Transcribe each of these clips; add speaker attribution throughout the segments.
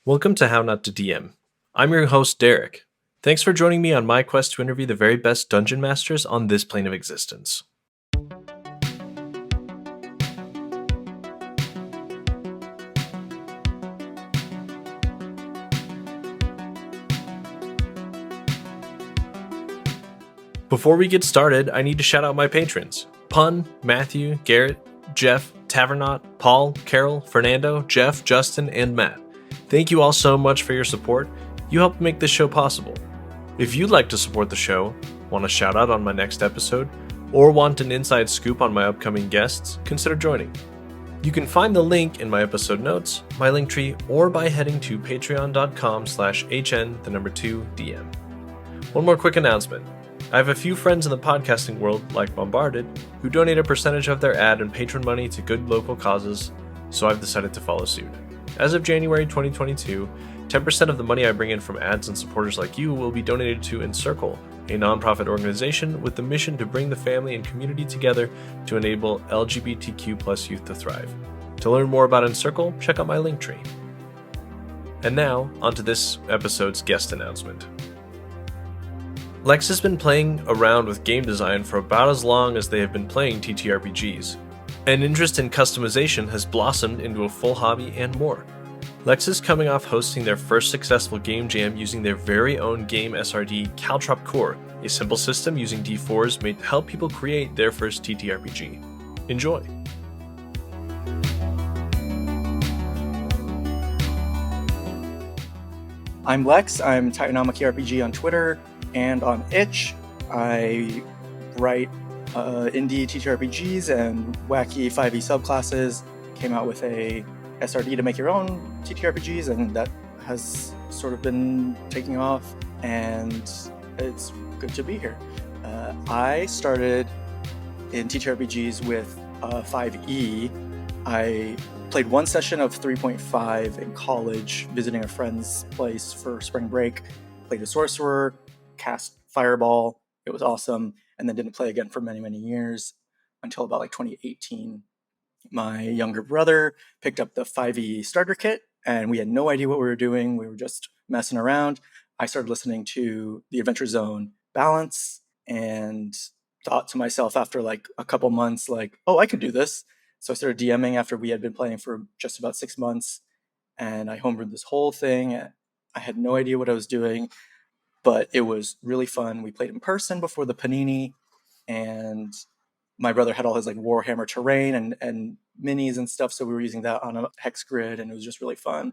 Speaker 1: Welcome to How Not to DM. I'm your host, Derek. Thanks for joining me on my quest to interview the very best dungeon masters on this plane of existence. Before we get started, I need to shout out my patrons: Pun, Matthew, Garrett, Jeff, Tavernaut, Paul, Carol, Fernando, Jeff, Justin, and Matt. Thank you all so much for your support. You helped make this show possible. If you'd like to support the show, want a shout out on my next episode, or want an inside scoop on my upcoming guests, consider joining. You can find the link in my episode notes, my Linktree, or by heading to patreon.com/HN2DM. One more quick announcement. I have a few friends in the podcasting world, like Bombarded, who donate a percentage of their ad and patron money to good local causes, so I've decided to follow suit. As of January 2022, 10% of the money I bring in from ads and supporters like you will be donated to Encircle, a nonprofit organization with the mission to bring the family and community together to enable LGBTQ+ youth to thrive. To learn more about Encircle, check out my Linktree. And now, onto this episode's guest announcement. Lexs has been playing around with game design for about as long as they have been playing TTRPGs. An interest in customization has blossomed into a full hobby and more. Lexs is coming off hosting their first successful game jam using their very own game SRD, Caltrop Core, a simple system using D4s made to help people create their first TTRPG. Enjoy!
Speaker 2: I'm Lexs. I'm TitanomachyRPG on Twitter and on itch. I write indie TTRPGs and wacky 5e subclasses. Came out with a SRD to make your own TTRPGs, and that has sort of been taking off, and it's good to be here. I started in TTRPGs with 5e. I played one session of 3.5 in college, visiting a friend's place for spring break. Played a sorcerer, cast Fireball. It was awesome, and then didn't play again for many, many years until about 2018. My younger brother picked up the 5e starter kit, and we had no idea what we were doing. We were just messing around. I started listening to the Adventure Zone Balance and thought to myself after a couple months, oh, I could do this. So I started DMing after we had been playing for just about 6 months, and I homebrewed this whole thing. I had no idea what I was doing, but it was really fun. We played in person before the Panini, and my brother had all his Warhammer terrain and minis and stuff, so we were using that on a hex grid, and it was just really fun.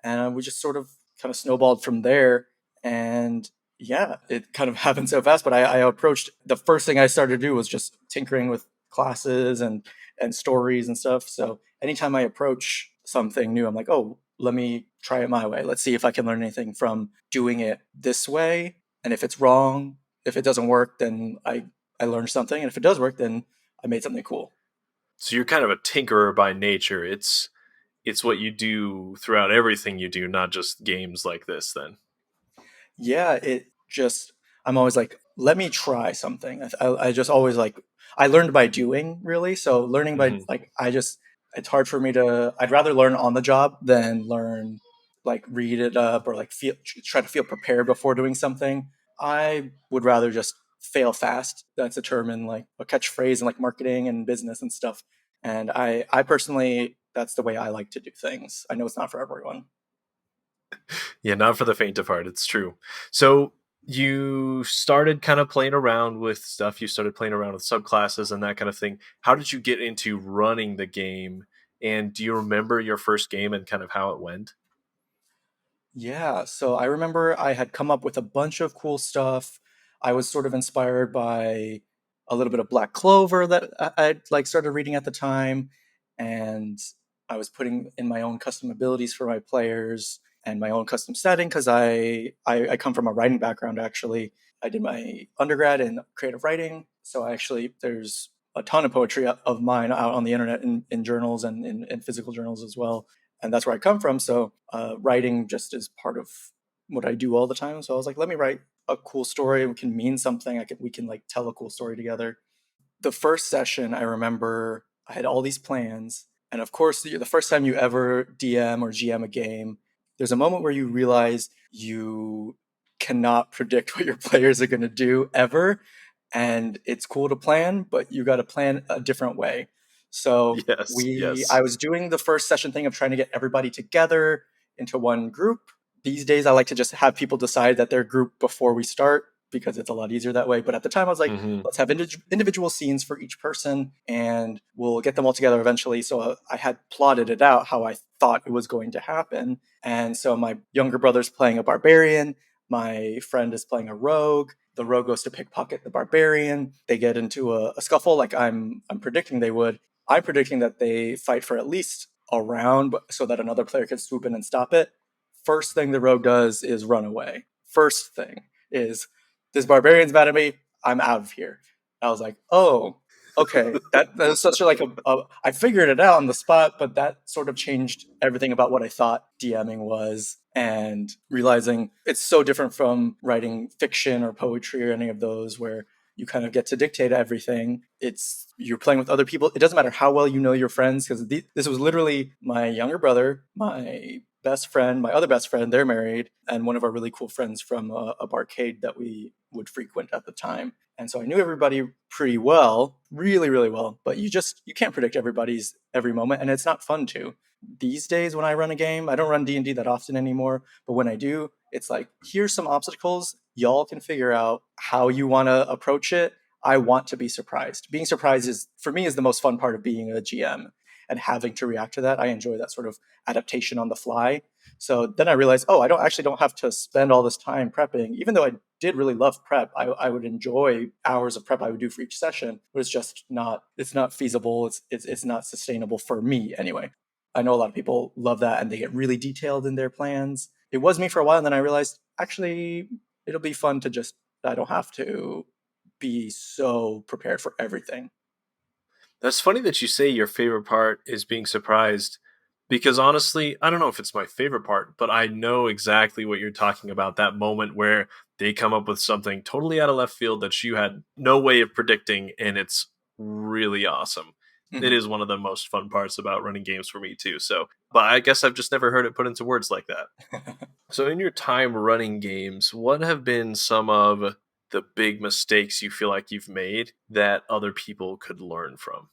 Speaker 2: And we just sort of kind of snowballed from there, and yeah, it kind of happened so fast. But I approached, the first thing I started to do was just tinkering with classes and stories and stuff. So anytime I approach something new, I'm like, oh, let me try it my way. Let's see if I can learn anything from doing it this way. And if it's wrong, if it doesn't work, then I learned something. And if it does work, then I made something cool.
Speaker 1: So you're kind of a tinkerer by nature. It's what you do throughout everything you do, not just games like this then.
Speaker 2: Yeah, I'm always let me try something. I just always I learned by doing, really. So learning by it's hard for me I'd rather learn on the job than learn, read it up or try to feel prepared before doing something. I would rather just fail fast. That's a term in a catchphrase in marketing and business and stuff. And I personally, that's the way I like to do things. I know it's not for everyone.
Speaker 1: Yeah, not for the faint of heart. It's true. So you started kind of playing around with stuff. You started playing around with subclasses and that kind of thing. How did you get into running the game? And do you remember your first game and kind of how it went?
Speaker 2: Yeah, so I remember I had come up with a bunch of cool stuff. I was sort of inspired by a little bit of Black Clover that I'd started reading at the time, and I was putting in my own custom abilities for my players and my own custom setting because I come from a writing background, actually. I did my undergrad in creative writing, so there's a ton of poetry of mine out on the internet in journals and in physical journals as well. And that's where I come from. So writing just is part of what I do all the time. So I was like, let me write a cool story. It can mean something. We can tell a cool story together. The first session, I remember I had all these plans. And of course, the first time you ever DM or GM a game, there's a moment where you realize you cannot predict what your players are going to do ever, and it's cool to plan, but you got to plan a different way. So
Speaker 1: Yes,
Speaker 2: I
Speaker 1: yes.
Speaker 2: was doing the first session thing of trying to get everybody together into one group. These days I like to just have people decide that they're grouped before we start because it's a lot easier that way. But at the time I was like,
Speaker 1: Hmm.
Speaker 2: let's have individual scenes for each person and we'll get them all together eventually. So I had plotted it out how I thought it was going to happen. And so my younger brother's playing a barbarian, my friend is playing a rogue. The rogue goes to pickpocket the barbarian. They get into a scuffle like I'm predicting they would. I'm predicting that they fight for at least a round so that another player can swoop in and stop it. First thing the rogue does is run away. First thing is, this barbarian's mad at me. I'm out of here. I was like, oh, okay. That was such I figured it out on the spot, but that sort of changed everything about what I thought DMing was, and realizing it's so different from writing fiction or poetry or any of those where you kind of get to dictate everything. It's you're playing with other people. It doesn't matter how well you know your friends, because this was literally my younger brother, my best friend, my other best friend. They're married, and one of our really cool friends from a barcade that we would frequent at the time. And so I knew everybody pretty well, really, really well. But you can't predict everybody's every moment, and it's not fun to. These days, when I run a game, I don't run D&D that often anymore. But when I do, it's like, here's some obstacles. Y'all can figure out how you want to approach it. I want to be surprised. Being surprised is, for me, is the most fun part of being a GM and having to react to that. I enjoy that sort of adaptation on the fly. So then I realized, oh, I don't have to spend all this time prepping. Even though I did really love prep, I would enjoy hours of prep I would do for each session, but it's not feasible. It's not sustainable for me anyway. I know a lot of people love that and they get really detailed in their plans. It was me for a while, and then I realized actually it'll be fun to just, I don't have to be so prepared for everything.
Speaker 1: That's funny that you say your favorite part is being surprised because honestly, I don't know if it's my favorite part, but I know exactly what you're talking about. That moment where they come up with something totally out of left field that you had no way of predicting, and it's really awesome. It
Speaker 2: Mhm.
Speaker 1: is one of the most fun parts about running games for me, too. So, but I guess I've just never heard it put into words like that. So, in your time running games, what have been some of the big mistakes you feel like you've made that other people could learn from?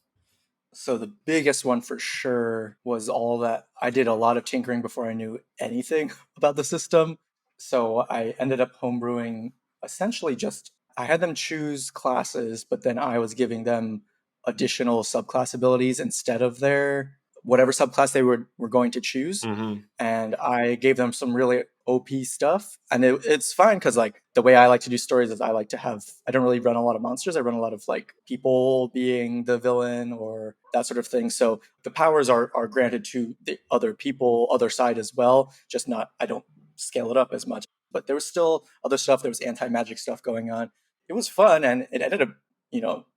Speaker 2: So the biggest one for sure was all that I did a lot of tinkering before I knew anything about the system. So I ended up homebrewing essentially just, I had them choose classes, but then I was giving them additional subclass abilities instead of their whatever subclass they were going to choose.
Speaker 1: Hmm.
Speaker 2: And I gave them some really OP stuff. And it's fine because, like, the way I like to do stories is I don't really run a lot of monsters. I run a lot of like people being the villain or that sort of thing. So the powers are granted to the other people, other side as well, just not, I don't scale it up as much. But there was still other stuff. There was anti magic stuff going on. It was fun, and it ended up,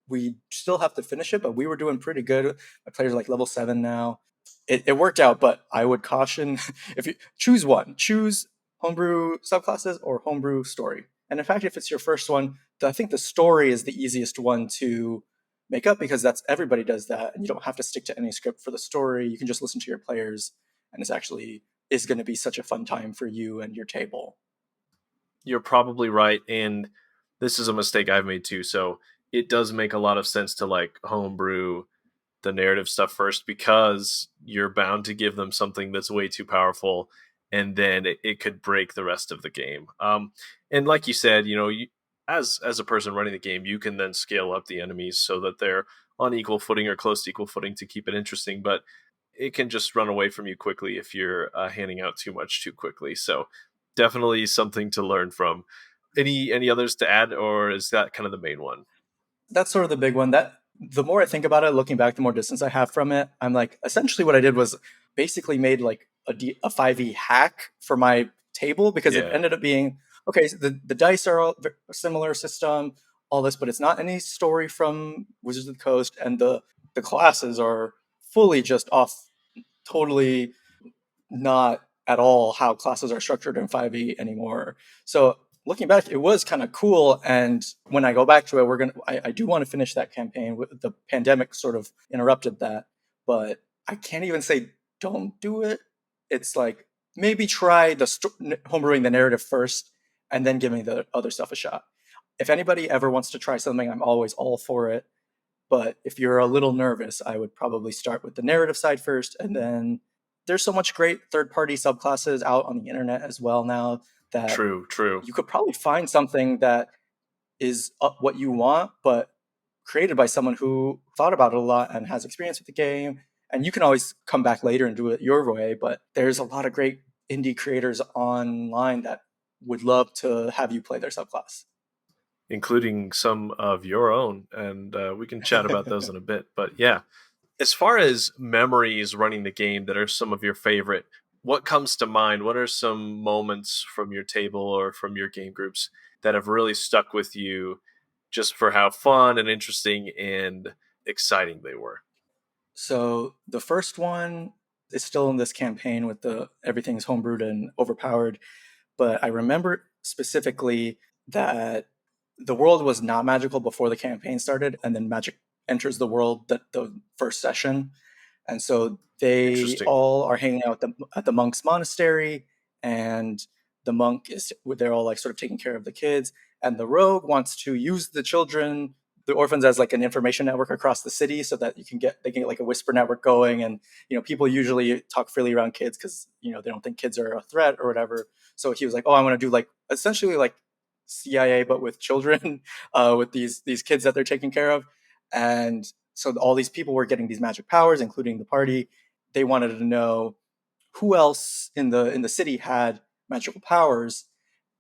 Speaker 2: we still have to finish it, but we were doing pretty good. My players are like level 7 now. It worked out, but I would caution if you choose one, choose homebrew subclasses or homebrew story. And in fact, if it's your first one, I think the story is the easiest one to make up because that's everybody does that, and you don't have to stick to any script for the story. You can just listen to your players, and it's actually is going to be such a fun time for you and your table.
Speaker 1: You're probably right, and this is a mistake I've made too. So it does make a lot of sense to like homebrew the narrative stuff first because you're bound to give them something that's way too powerful, and then it could break the rest of the game. And like you said, as a person running the game, you can then scale up the enemies so that they're on equal footing or close to equal footing to keep it interesting. But it can just run away from you quickly if you're handing out too much too quickly. So definitely something to learn from. Any others to add, or is that kind of the main one?
Speaker 2: That's sort of the big one. That the more I think about it, looking back, the more distance I have from it. I'm like, essentially, what I did was basically made like a 5e hack for my table because it
Speaker 1: Yeah.
Speaker 2: ended up being okay. So the dice are all a similar system, all this, but it's not any story from Wizards of the Coast, and the classes are fully just off, totally not at all how classes are structured in 5e anymore. So looking back, it was kind of cool. And when I go back to it, I do want to finish that campaign. The pandemic sort of interrupted that, but I can't even say don't do it. It's like maybe try homebrewing the narrative first and then giving the other stuff a shot. If anybody ever wants to try something, I'm always all for it. But if you're a little nervous, I would probably start with the narrative side first. And then there's so much great third-party subclasses out on the internet as well now that
Speaker 1: True.
Speaker 2: you could probably find something that is what you want, but created by someone who thought about it a lot and has experience with the game. And you can always come back later and do it your way. But there's a lot of great indie creators online that would love to have you play their subclass,
Speaker 1: Including some of your own, and we can chat about those in a bit. But yeah, as far as memories running the game that are some of your favorite, what comes to mind? What are some moments from your table or from your game groups that have really stuck with you just for how fun and interesting and exciting they were?
Speaker 2: So the first one is still in this campaign with the everything's homebrewed and overpowered. But I remember specifically that the world was not magical before the campaign started, and then magic enters the world that the first session. And so they
Speaker 1: Interesting.
Speaker 2: all are hanging out at the monk's monastery, and the monk is they're all like sort of taking care of the kids, and the rogue wants to use the children, the orphans, as like an information network across the city, so that they can get like a whisper network going, and people usually talk freely around kids because they don't think kids are a threat or whatever. So he was like, oh, I want to do like essentially like CIA but with children, with these kids that they're taking care of, and so all these people were getting these magic powers, including the party. They wanted to know who else in the city had magical powers,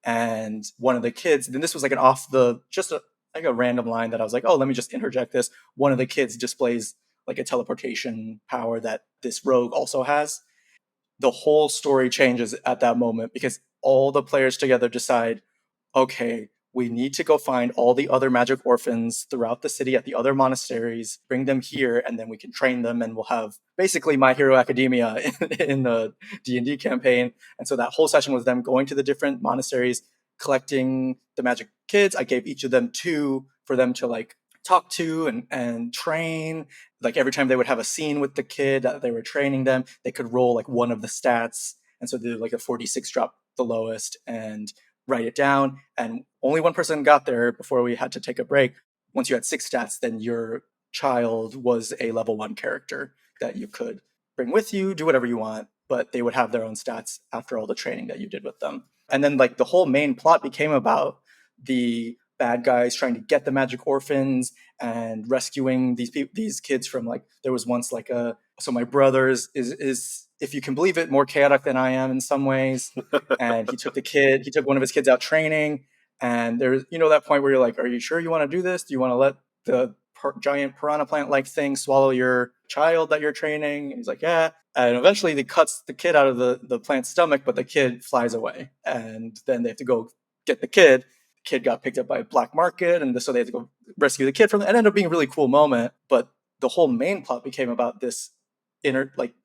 Speaker 2: and one of the kids. Then this was like an off the just like a random line that I was like, oh, let me just interject this. One of the kids displays like a teleportation power that this rogue also has. The whole story changes at that moment because all the players together decide, okay, we need to go find all the other magic orphans throughout the city at the other monasteries, bring them here, and then we can train them, and we'll have basically My Hero Academia in the D&D campaign. And so that whole session was them going to the different monasteries, collecting the magic kids. I gave each of them two for them to like talk to and train. Like every time they would have a scene with the kid that they were training them, they could roll like one of the stats. And so they did like a 46 drop the lowest and write it down. And only one person got there before we had to take a break. Once you had 6 stats, then your child was a level 1 character that you could bring with you, do whatever you want, but they would have their own stats after all the training that you did with them. And then like the whole main plot became about the bad guys trying to get the magic orphans and rescuing these kids from like there was once like a so my brother's is if you can believe it more chaotic than I am in some ways, and he took one of his kids out training, and there's that point where you're like, are you sure you want to do this? Do you want to let the giant piranha plant like thing swallow your child that you're training? And he's like, yeah. And eventually they cuts the kid out of the plant's stomach, but the kid flies away, and then they have to go get the kid. Kid got picked up by a black market, and so they had to go rescue the kid from it. It ended up being a really cool moment, but the whole main plot became about this inner like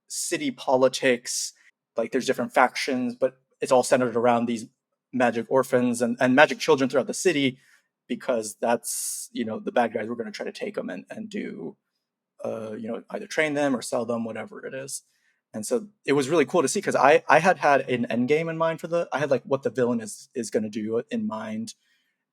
Speaker 2: city politics. Like there's different factions, but it's all centered around these magic orphans and magic children throughout the city, because that's the bad guys were going to try to take them and do either train them or sell them, whatever it is. And so it was really cool to see, because I had an end game in mind I had like what the villain is going to do in mind,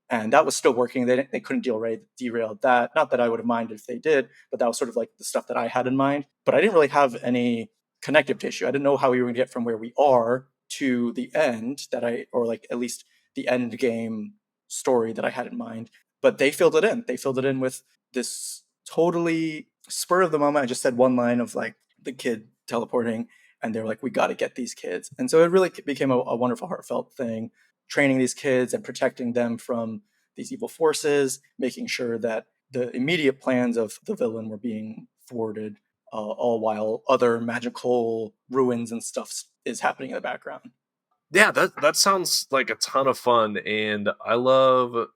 Speaker 2: and that was still working. They couldn't derail that. Not that I would have minded if they did, but that was sort of like the stuff that I had in mind. But I didn't really have any connective tissue. I didn't know how we were going to get from where we are to the end or like at least the end game story that I had in mind. But they filled it in. They filled it in with this totally spur of the moment. I just said one line of like the kid teleporting, and they were like, we got to get these kids. And so it really became a wonderful, heartfelt thing, training these kids and protecting them from these evil forces, making sure that the immediate plans of the villain were being thwarted, all while other magical ruins and stuff is happening in the background.
Speaker 1: Yeah, that sounds like a ton of fun, and I love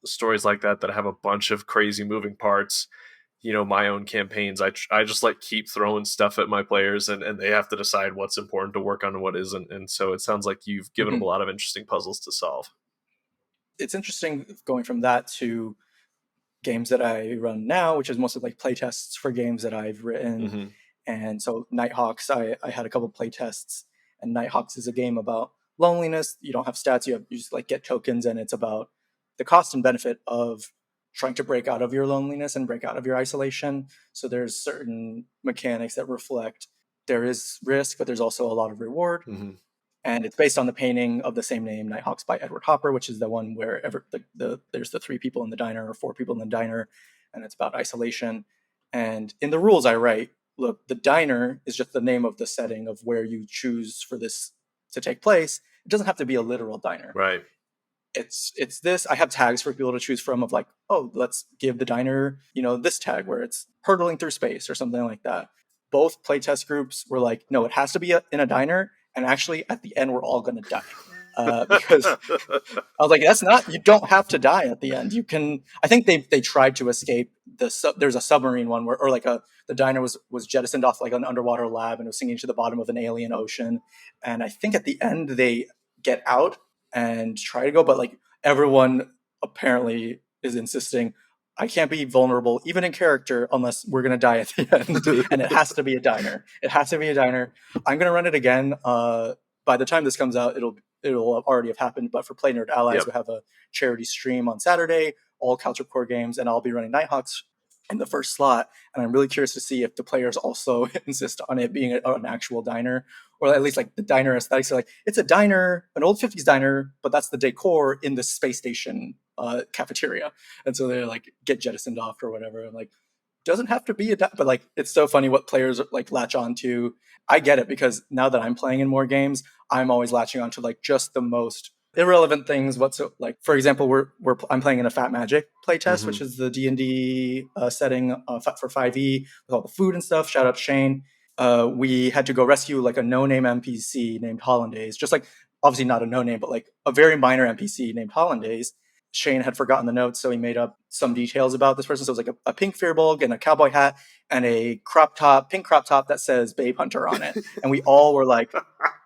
Speaker 1: stories like that have a bunch of crazy moving parts. My own campaigns, I just like keep throwing stuff at my players, and they have to decide what's important to work on and what isn't. And so it sounds like you've given them a lot of interesting puzzles to solve.
Speaker 2: It's interesting going from that to games that I run now, which is mostly like playtests for games that I've written.
Speaker 1: Mm-hmm.
Speaker 2: And so Nighthawks, I had a couple playtests, and Nighthawks is a game about loneliness. You don't have stats, you just like get tokens, and it's about the cost and benefit of trying to break out of your loneliness and break out of your isolation. So there's certain mechanics that reflect there is risk, but there's also a lot of reward.
Speaker 1: Mm-hmm.
Speaker 2: And it's based on the painting of the same name, Nighthawks by Edward Hopper, which is the one where there's the 3 people in the diner or 4 people in the diner, and it's about isolation. And in the rules I write, look, the diner is just the name of the setting of where you choose for this to take place. It doesn't have to be a literal diner.
Speaker 1: Right.
Speaker 2: It's this. I have tags for people to choose from of like, oh, let's give the diner, this tag where it's hurtling through space or something like that. Both playtest groups were like, no, it has to be in a diner. And actually, at the end, we're all going to die. Because I was like, that's not, you don't have to die at the end. You can, I think they tried to escape there's a submarine one where, or like the diner was jettisoned off like an underwater lab and was sinking to the bottom of an alien ocean. And I think at the end they get out and try to go, but like everyone apparently is insisting, I can't be vulnerable, even in character, unless we're going to die at the end. And it has to be a diner. It has to be a diner. I'm going to run it again. By the time this comes out, it'll already have happened. But for Play Nerd Allies, we have a charity stream on Saturday, all Caltrop Core games, and I'll be running Nighthawks in the first slot. And I'm really curious to see if the players also insist on it being an actual diner, or at least like the diner aesthetics are like, it's a diner, an old 50s diner, but that's the decor in the space station cafeteria. And so they like get jettisoned off or whatever. And like, doesn't have to be but like, it's so funny what players like latch on to. I get it, because now that I'm playing in more games, I'm always latching on to like just the most irrelevant things. Like, for example, I'm playing in a Fat Magic playtest, which is the D&D setting for 5e with all the food and stuff. Shout out to Shane. We had to go rescue like a no-name NPC named Hollandaise, just like obviously not a no-name, but like a very minor NPC named Hollandaise. Shane had forgotten the notes, so he made up some details about this person. So it was like a pink Fearbulg and a cowboy hat and a pink crop top that says Babe Hunter on it. And we all were like,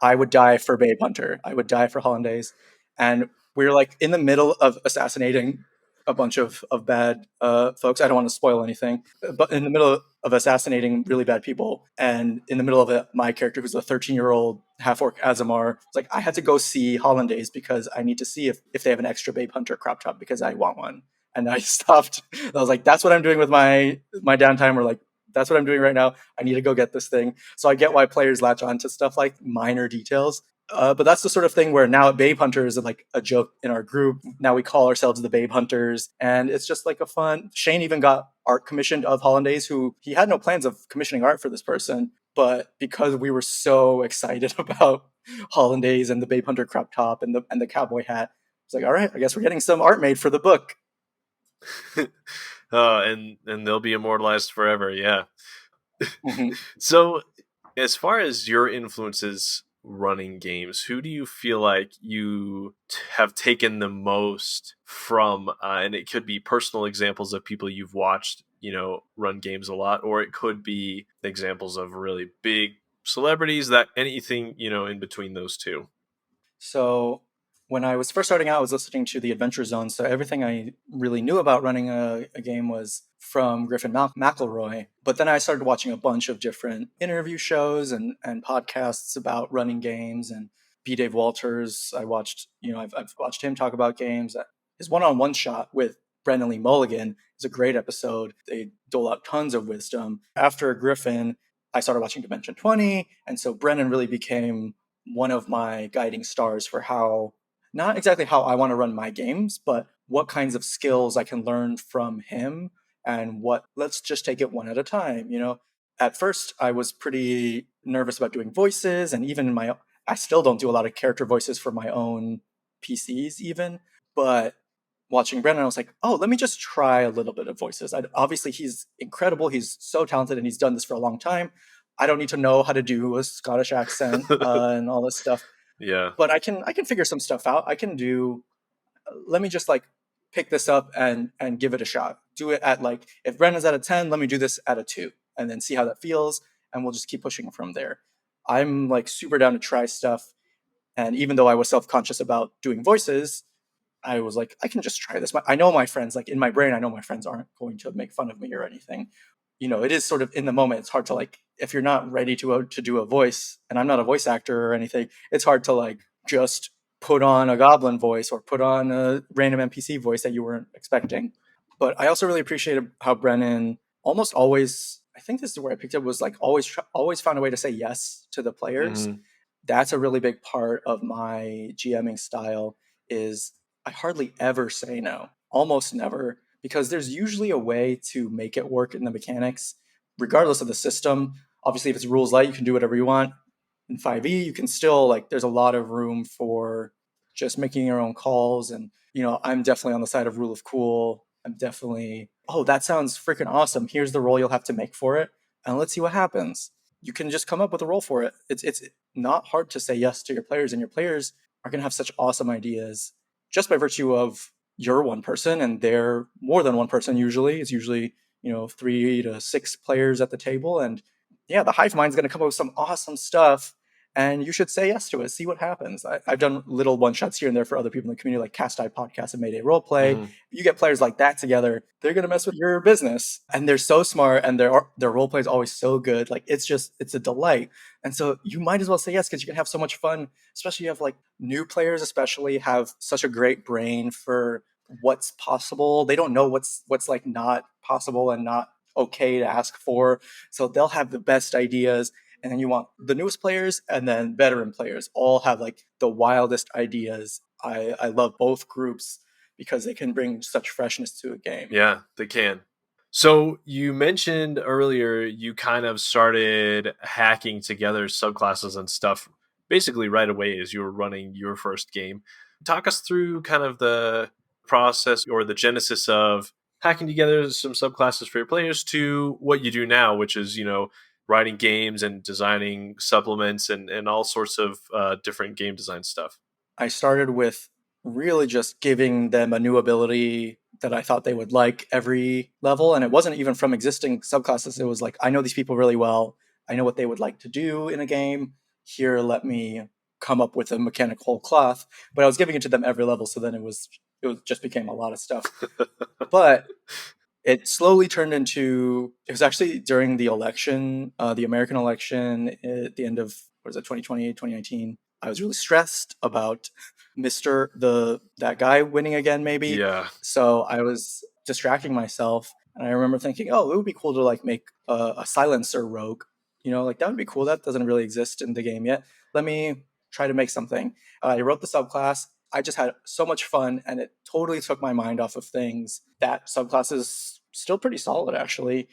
Speaker 2: I would die for Babe Hunter. I would die for Hollandaise. And we were like in the middle of assassinating a bunch of bad folks. I don't want to spoil anything, but in the middle of assassinating really bad people, and in the middle of it, my character, who's a 13-year-old half-orc Azamar, was like, I had to go see Hollandaise because I need to see if they have an extra Babe Hunter crop top because I want one. And I stopped. I was like, that's what I'm doing with my downtime. Or like, that's what I'm doing right now. I need to go get this thing. So I get why players latch on to stuff like minor details. But that's the sort of thing where now Babe Hunters is like a joke in our group. Now we call ourselves the Babe Hunters, and it's just like a fun. Shane even got art commissioned of Hollandaise, who he had no plans of commissioning art for this person, but because we were so excited about Hollandaise and the Babe Hunter crop top and the cowboy hat, it's like, all right, I guess we're getting some art made for the book.
Speaker 1: And they'll be immortalized forever. Yeah. So, as far as your influences running games, who do you feel like you have taken the most from? And it could be personal examples of people you've watched, run games a lot, or it could be examples of really big celebrities, that anything, in between those two.
Speaker 2: So when I was first starting out, I was listening to the Adventure Zone. So everything I really knew about running a game was from Griffin McElroy. But then I started watching a bunch of different interview shows and podcasts about running games. And B. Dave Walters, I've watched him talk about games. His one-on-one shot with Brendan Lee Mulligan is a great episode. They dole out tons of wisdom. After Griffin, I started watching Dimension 20. And so Brendan really became one of my guiding stars for not exactly how I want to run my games, but what kinds of skills I can learn from him, and let's just take it one at a time. At first I was pretty nervous about doing voices, and even I still don't do a lot of character voices for my own PCs even, but watching Brendan, I was like, oh, let me just try a little bit of voices. Obviously he's incredible. He's so talented and he's done this for a long time. I don't need to know how to do a Scottish accent and all this stuff.
Speaker 1: Yeah.
Speaker 2: But I can figure some stuff out. Let me just like pick this up and give it a shot. Do it at like, if Brendan's at a 10, let me do this at a 2 and then see how that feels. And we'll just keep pushing from there. I'm like super down to try stuff. And even though I was self-conscious about doing voices, I was like, I can just try this. I know my friends, like in my brain, I know my friends aren't going to make fun of me or anything. it is sort of in the moment. It's hard to like, if you're not ready to do a voice, and I'm not a voice actor or anything, it's hard to like just put on a goblin voice or put on a random NPC voice that you weren't expecting. But I also really appreciated how Brennan almost always, I think this is where I picked up, was like always found a way to say yes to the players.
Speaker 1: Mm-hmm.
Speaker 2: That's a really big part of my GMing style. Is I hardly ever say no, almost never, because there's usually a way to make it work in the mechanics, regardless of the system. Obviously, if it's rules light, you can do whatever you want. In 5e, you can still like, there's a lot of room for just making your own calls. And I'm definitely on the side of rule of cool. I'm definitely, oh, that sounds freaking awesome. Here's the roll you'll have to make for it, and let's see what happens. You can just come up with a roll for it. It's not hard to say yes to your players, and your players are going to have such awesome ideas just by virtue of you're one person and they're more than one person. Usually it's usually 3 to 6 players at the table, and yeah, the hive mind's going to come up with some awesome stuff, and you should say yes to it. See what happens. I've done little one shots here and there for other people in the community, like Cast Eye Podcast and Mayday Roleplay.
Speaker 1: Mm-hmm.
Speaker 2: You get players like that together, they're going to mess with your business, and they're so smart, and their roleplay is always so good. Like, it's a delight. And so you might as well say yes, because you can have so much fun. Especially, you have like new players, especially, have such a great brain for what's possible. They don't know what's like not possible and not okay to ask for. So they'll have the best ideas. And then you want the newest players and then veteran players all have like the wildest ideas. I love both groups because they can bring such freshness to a game.
Speaker 1: Yeah, they can. So you mentioned earlier you kind of started hacking together subclasses and stuff basically right away as you were running your first game. Talk us through kind of the process or the genesis of hacking together some subclasses for your players to what you do now, which is, writing games and designing supplements and all sorts of different game design stuff.
Speaker 2: I started with really just giving them a new ability that I thought they would like every level. And it wasn't even from existing subclasses. It was like, I know these people really well. I know what they would like to do in a game. Here, let me come up with a mechanic whole cloth. But I was giving it to them every level. So then it just became a lot of stuff. But it slowly turned into, it was actually during the election, the American election at the end of, 2020, 2019. I was really stressed about that guy winning again, maybe.
Speaker 1: Yeah.
Speaker 2: So I was distracting myself, and I remember thinking, oh, it would be cool to like make a silencer rogue. Like, that would be cool. That doesn't really exist in the game yet. Let me try to make something. I wrote the subclass. I just had so much fun, and it totally took my mind off of things. That subclass is still pretty solid, actually.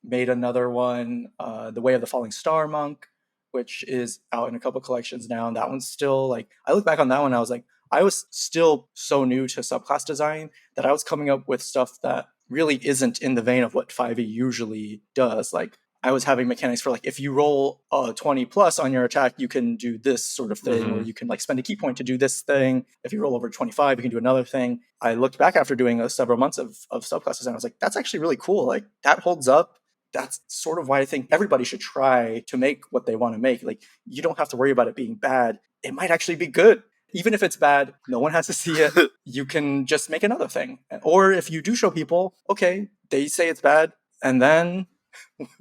Speaker 2: Made another one, The Way of the Falling Star Monk, which is out in a couple collections now, and that one's still like, I look back on that one, I was like, I was still so new to subclass design that I was coming up with stuff that really isn't in the vein of what 5e usually does. Like, I was having mechanics for like, if you roll a 20 plus on your attack, you can do this sort of thing, or you can like spend a key point to do this thing. If you roll over 25, you can do another thing. I looked back after doing several months of subclasses, and I was like, that's actually really cool. Like, that holds up. That's sort of why I think everybody should try to make what they want to make. Like, you don't have to worry about it being bad. It might actually be good. Even if it's bad, no one has to see it. You can just make another thing. Or if you do show people, okay, they say it's bad, and then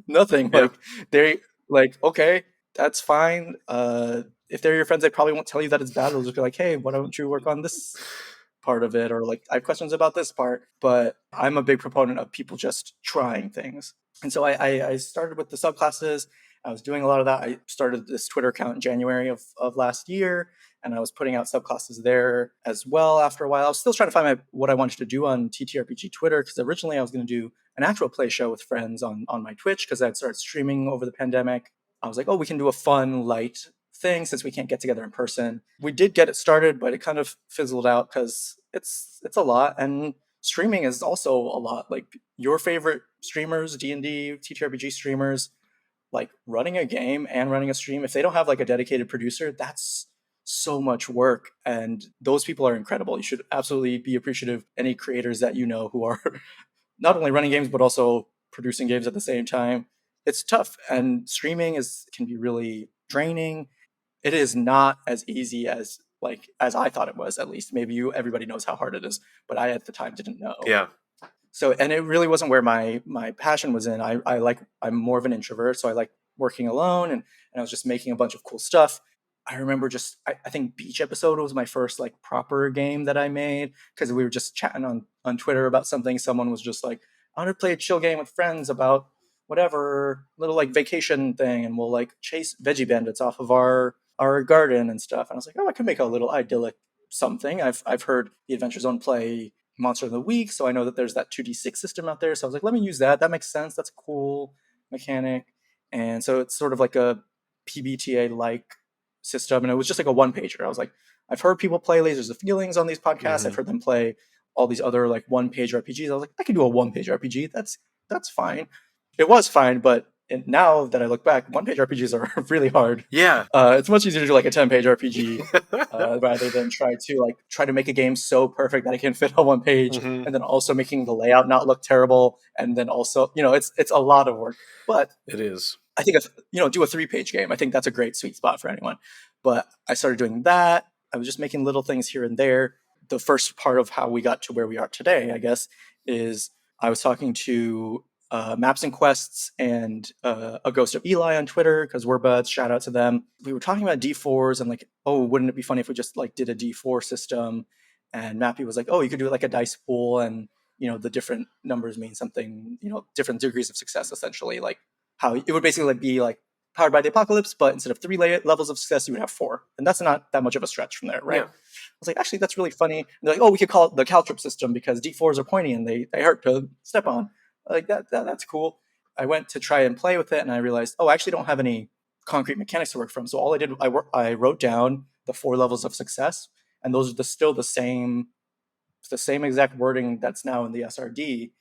Speaker 2: nothing.
Speaker 1: Yeah.
Speaker 2: Like, they like, okay, that's fine. If they're your friends, they probably won't tell you that it's bad. They'll just be like, hey, why don't you work on this part of it? Or like, I have questions about this part. But I'm a big proponent of people just trying things. And so I started with the subclasses. I was doing a lot of that. I started this Twitter account in January of last year, and I was putting out subclasses there as well after a while. I was still trying to find what I wanted to do on TTRPG Twitter, because originally I was going to do an actual play show with friends on my Twitch, because I'd started streaming over the pandemic. I was like, oh, we can do a fun, light thing since we can't get together in person. We did get it started, but it kind of fizzled out because it's a lot, and streaming is also a lot. Like, your favorite streamers, D&D, TTRPG streamers, like, running a game and running a stream, if they don't have like a dedicated producer, that's so much work, and those people are incredible. You should absolutely be appreciative of any creators that you know who are not only running games but also producing games at the same time. It's tough, and streaming can be really draining. It is not as easy as I thought it was. At least maybe everybody knows how hard it is, but I at the time didn't know.
Speaker 1: Yeah.
Speaker 2: So, and it really wasn't where my passion was in. I'm more of an introvert, so I like working alone, and I was just making a bunch of cool stuff. I remember I think Beach Episode was my first like proper game that I made, because we were just chatting on Twitter about something. Someone was just like, I want to play a chill game with friends about whatever little like vacation thing, and we'll like chase veggie bandits off of our garden and stuff. And I was like, oh, I could make a little idyllic something. I've heard the Adventure Zone play Monster of the Week, so I know that there's that 2d6 system out there. So I was like, let me use that. That makes sense. That's a cool mechanic. And so it's sort of like a PBTA like system, and it was just like a one pager. I was like, I've heard people play Lasers of Feelings on these podcasts. I've heard them play all these other like one page RPGs. I was like, I can do a one page RPG. That's fine. It was fine, but now that I look back, one page RPGs are really hard.
Speaker 1: Yeah.
Speaker 2: It's much easier to do like a 10-page RPG rather than try to make a game so perfect that it can fit on one page, and then also making the layout not look terrible, and then also it's a lot of work. But
Speaker 1: it is.
Speaker 2: I think do a 3-page game. I think that's a great sweet spot for anyone. But I started doing that. I was just making little things here and there. The first part of how we got to where we are today, I guess, is I was talking to Maps and Quests and a Ghost of Eli on Twitter, because we're buds. Shout out to them. We were talking about D4s and like, oh, wouldn't it be funny if we just like did a D4 system? And Mappy was like, oh, you could do it like a dice pool, and the different numbers mean something, different degrees of success, essentially. Like how it would basically like be like Powered by the Apocalypse, but instead of 3 levels of success, you would have 4. And that's not that much of a stretch from there, right?
Speaker 1: Yeah.
Speaker 2: I was like, actually, that's really funny. And they're like, oh, we could call it the Caltrop system because D4s are pointy and they hurt to step on. Like that's cool. I went to try and play with it, and I realized, oh, I actually don't have any concrete mechanics to work from. So all I did, I wrote down the 4 levels of success, and those are still the same exact wording that's now in the SRD.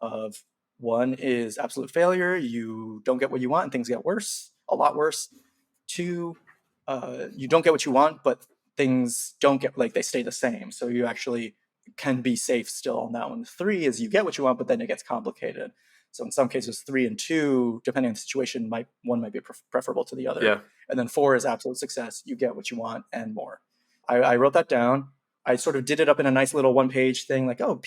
Speaker 2: Of 1 is absolute failure. You don't get what you want, and things get worse, a lot worse. 2, you don't get what you want, but things don't get like they stay the same. So you actually can be safe still on that one. 3 is you get what you want, but then it gets complicated. So in some cases, 3 and 2, depending on the situation, one might be preferable to the other.
Speaker 1: Yeah.
Speaker 2: And then 4 is absolute success. You get what you want and more. I wrote that down. I sort of did it up in a nice little one-page thing, like, oh,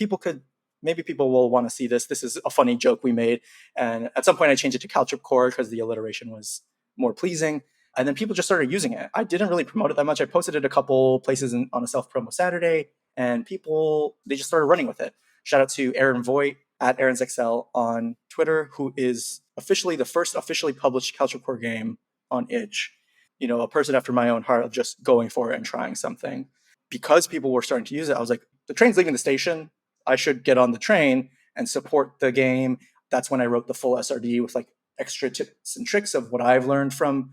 Speaker 2: maybe people will want to see this. This is a funny joke we made. And at some point, I changed it to Caltrop Core because the alliteration was more pleasing. And then people just started using it. I didn't really promote it that much. I posted it a couple places on a self-promo Saturday, and they just started running with it. Shout out to Aaron Voigt at AaronsXL on Twitter, who is officially the first officially published Caltrop Core game on itch. A person after my own heart of just going for it and trying something. Because people were starting to use it, I was like, the train's leaving the station. I should get on the train and support the game. That's when I wrote the full SRD with like extra tips and tricks of what I've learned from,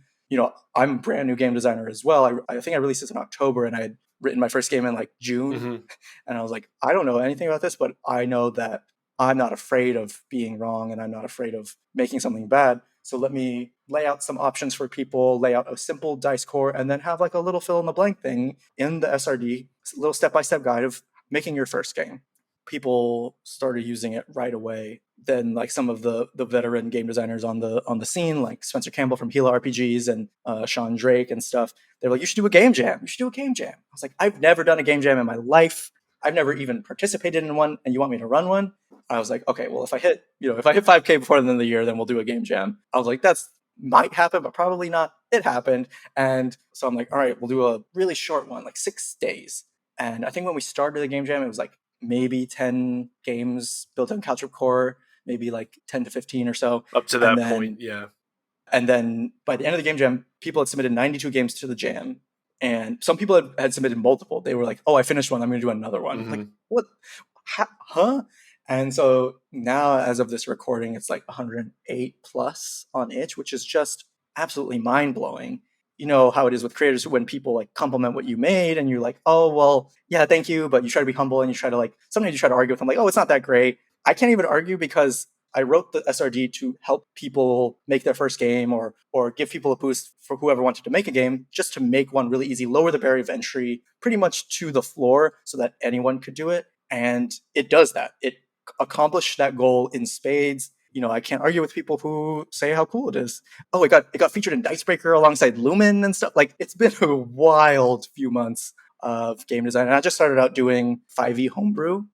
Speaker 2: I'm a brand new game designer as well. I think I released this in October, and I had written my first game in like June. And I was like, I don't know anything about this, but I know that I'm not afraid of being wrong, and I'm not afraid of making something bad. So let me lay out some options for people, lay out a simple dice core, and then have like a little fill in the blank thing in the SRD, a little step-by-step guide of making your first game. People started using it right away. Then like some of the veteran game designers on the scene, like Spencer Campbell from Hela RPGs and Sean Drake and stuff, they're like, you should do a game jam. You should do a game jam. I was like, I've never done a game jam in my life. I've never even participated in one, and you want me to run one? I was like, okay, well, if I hit 5K before the end of the year, then we'll do a game jam. I was like, that's might happen, but probably not. It happened. And so I'm like, all right, we'll do a really short one, like 6 days. And I think when we started the game jam, it was like maybe 10 games built on Caltrop Core, maybe like 10 to 15 or so.
Speaker 1: Up to that point, yeah.
Speaker 2: And then by the end of the game jam, people had submitted 92 games to the jam. And some people had submitted multiple. They were like, oh, I finished one. I'm going to do another one. Like, what? Huh? And so now, as of this recording, it's like 108 plus on itch, which is just absolutely mind-blowing. You know how it is with creators when people like compliment what you made, and you're like, oh, well, yeah, thank you. But you try to be humble, and you try to sometimes you try to argue with them like, oh, it's not that great. I can't even argue because I wrote the SRD to help people make their first game or give people a boost for whoever wanted to make a game, just to make one really easy, lower the barrier of entry pretty much to the floor so that anyone could do it. And it does that. It accomplished that goal in spades. I can't argue with people who say how cool it is. Oh, it got featured in Dicebreaker alongside Lumen and stuff. Like, it's been a wild few months. of game design. And I just started out doing 5e homebrew.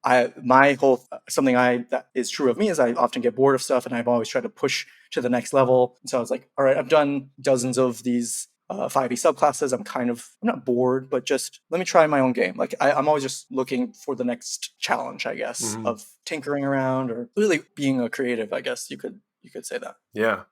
Speaker 2: Something that is true of me is I often get bored of stuff, and I've always tried to push to the next level. And so I was like, all right, I've done dozens of these 5e subclasses. I'm not bored, but just let me try my own game. Like I'm always just looking for the next challenge, I guess, of tinkering around or really being a creative. I guess you could say that.
Speaker 1: Yeah.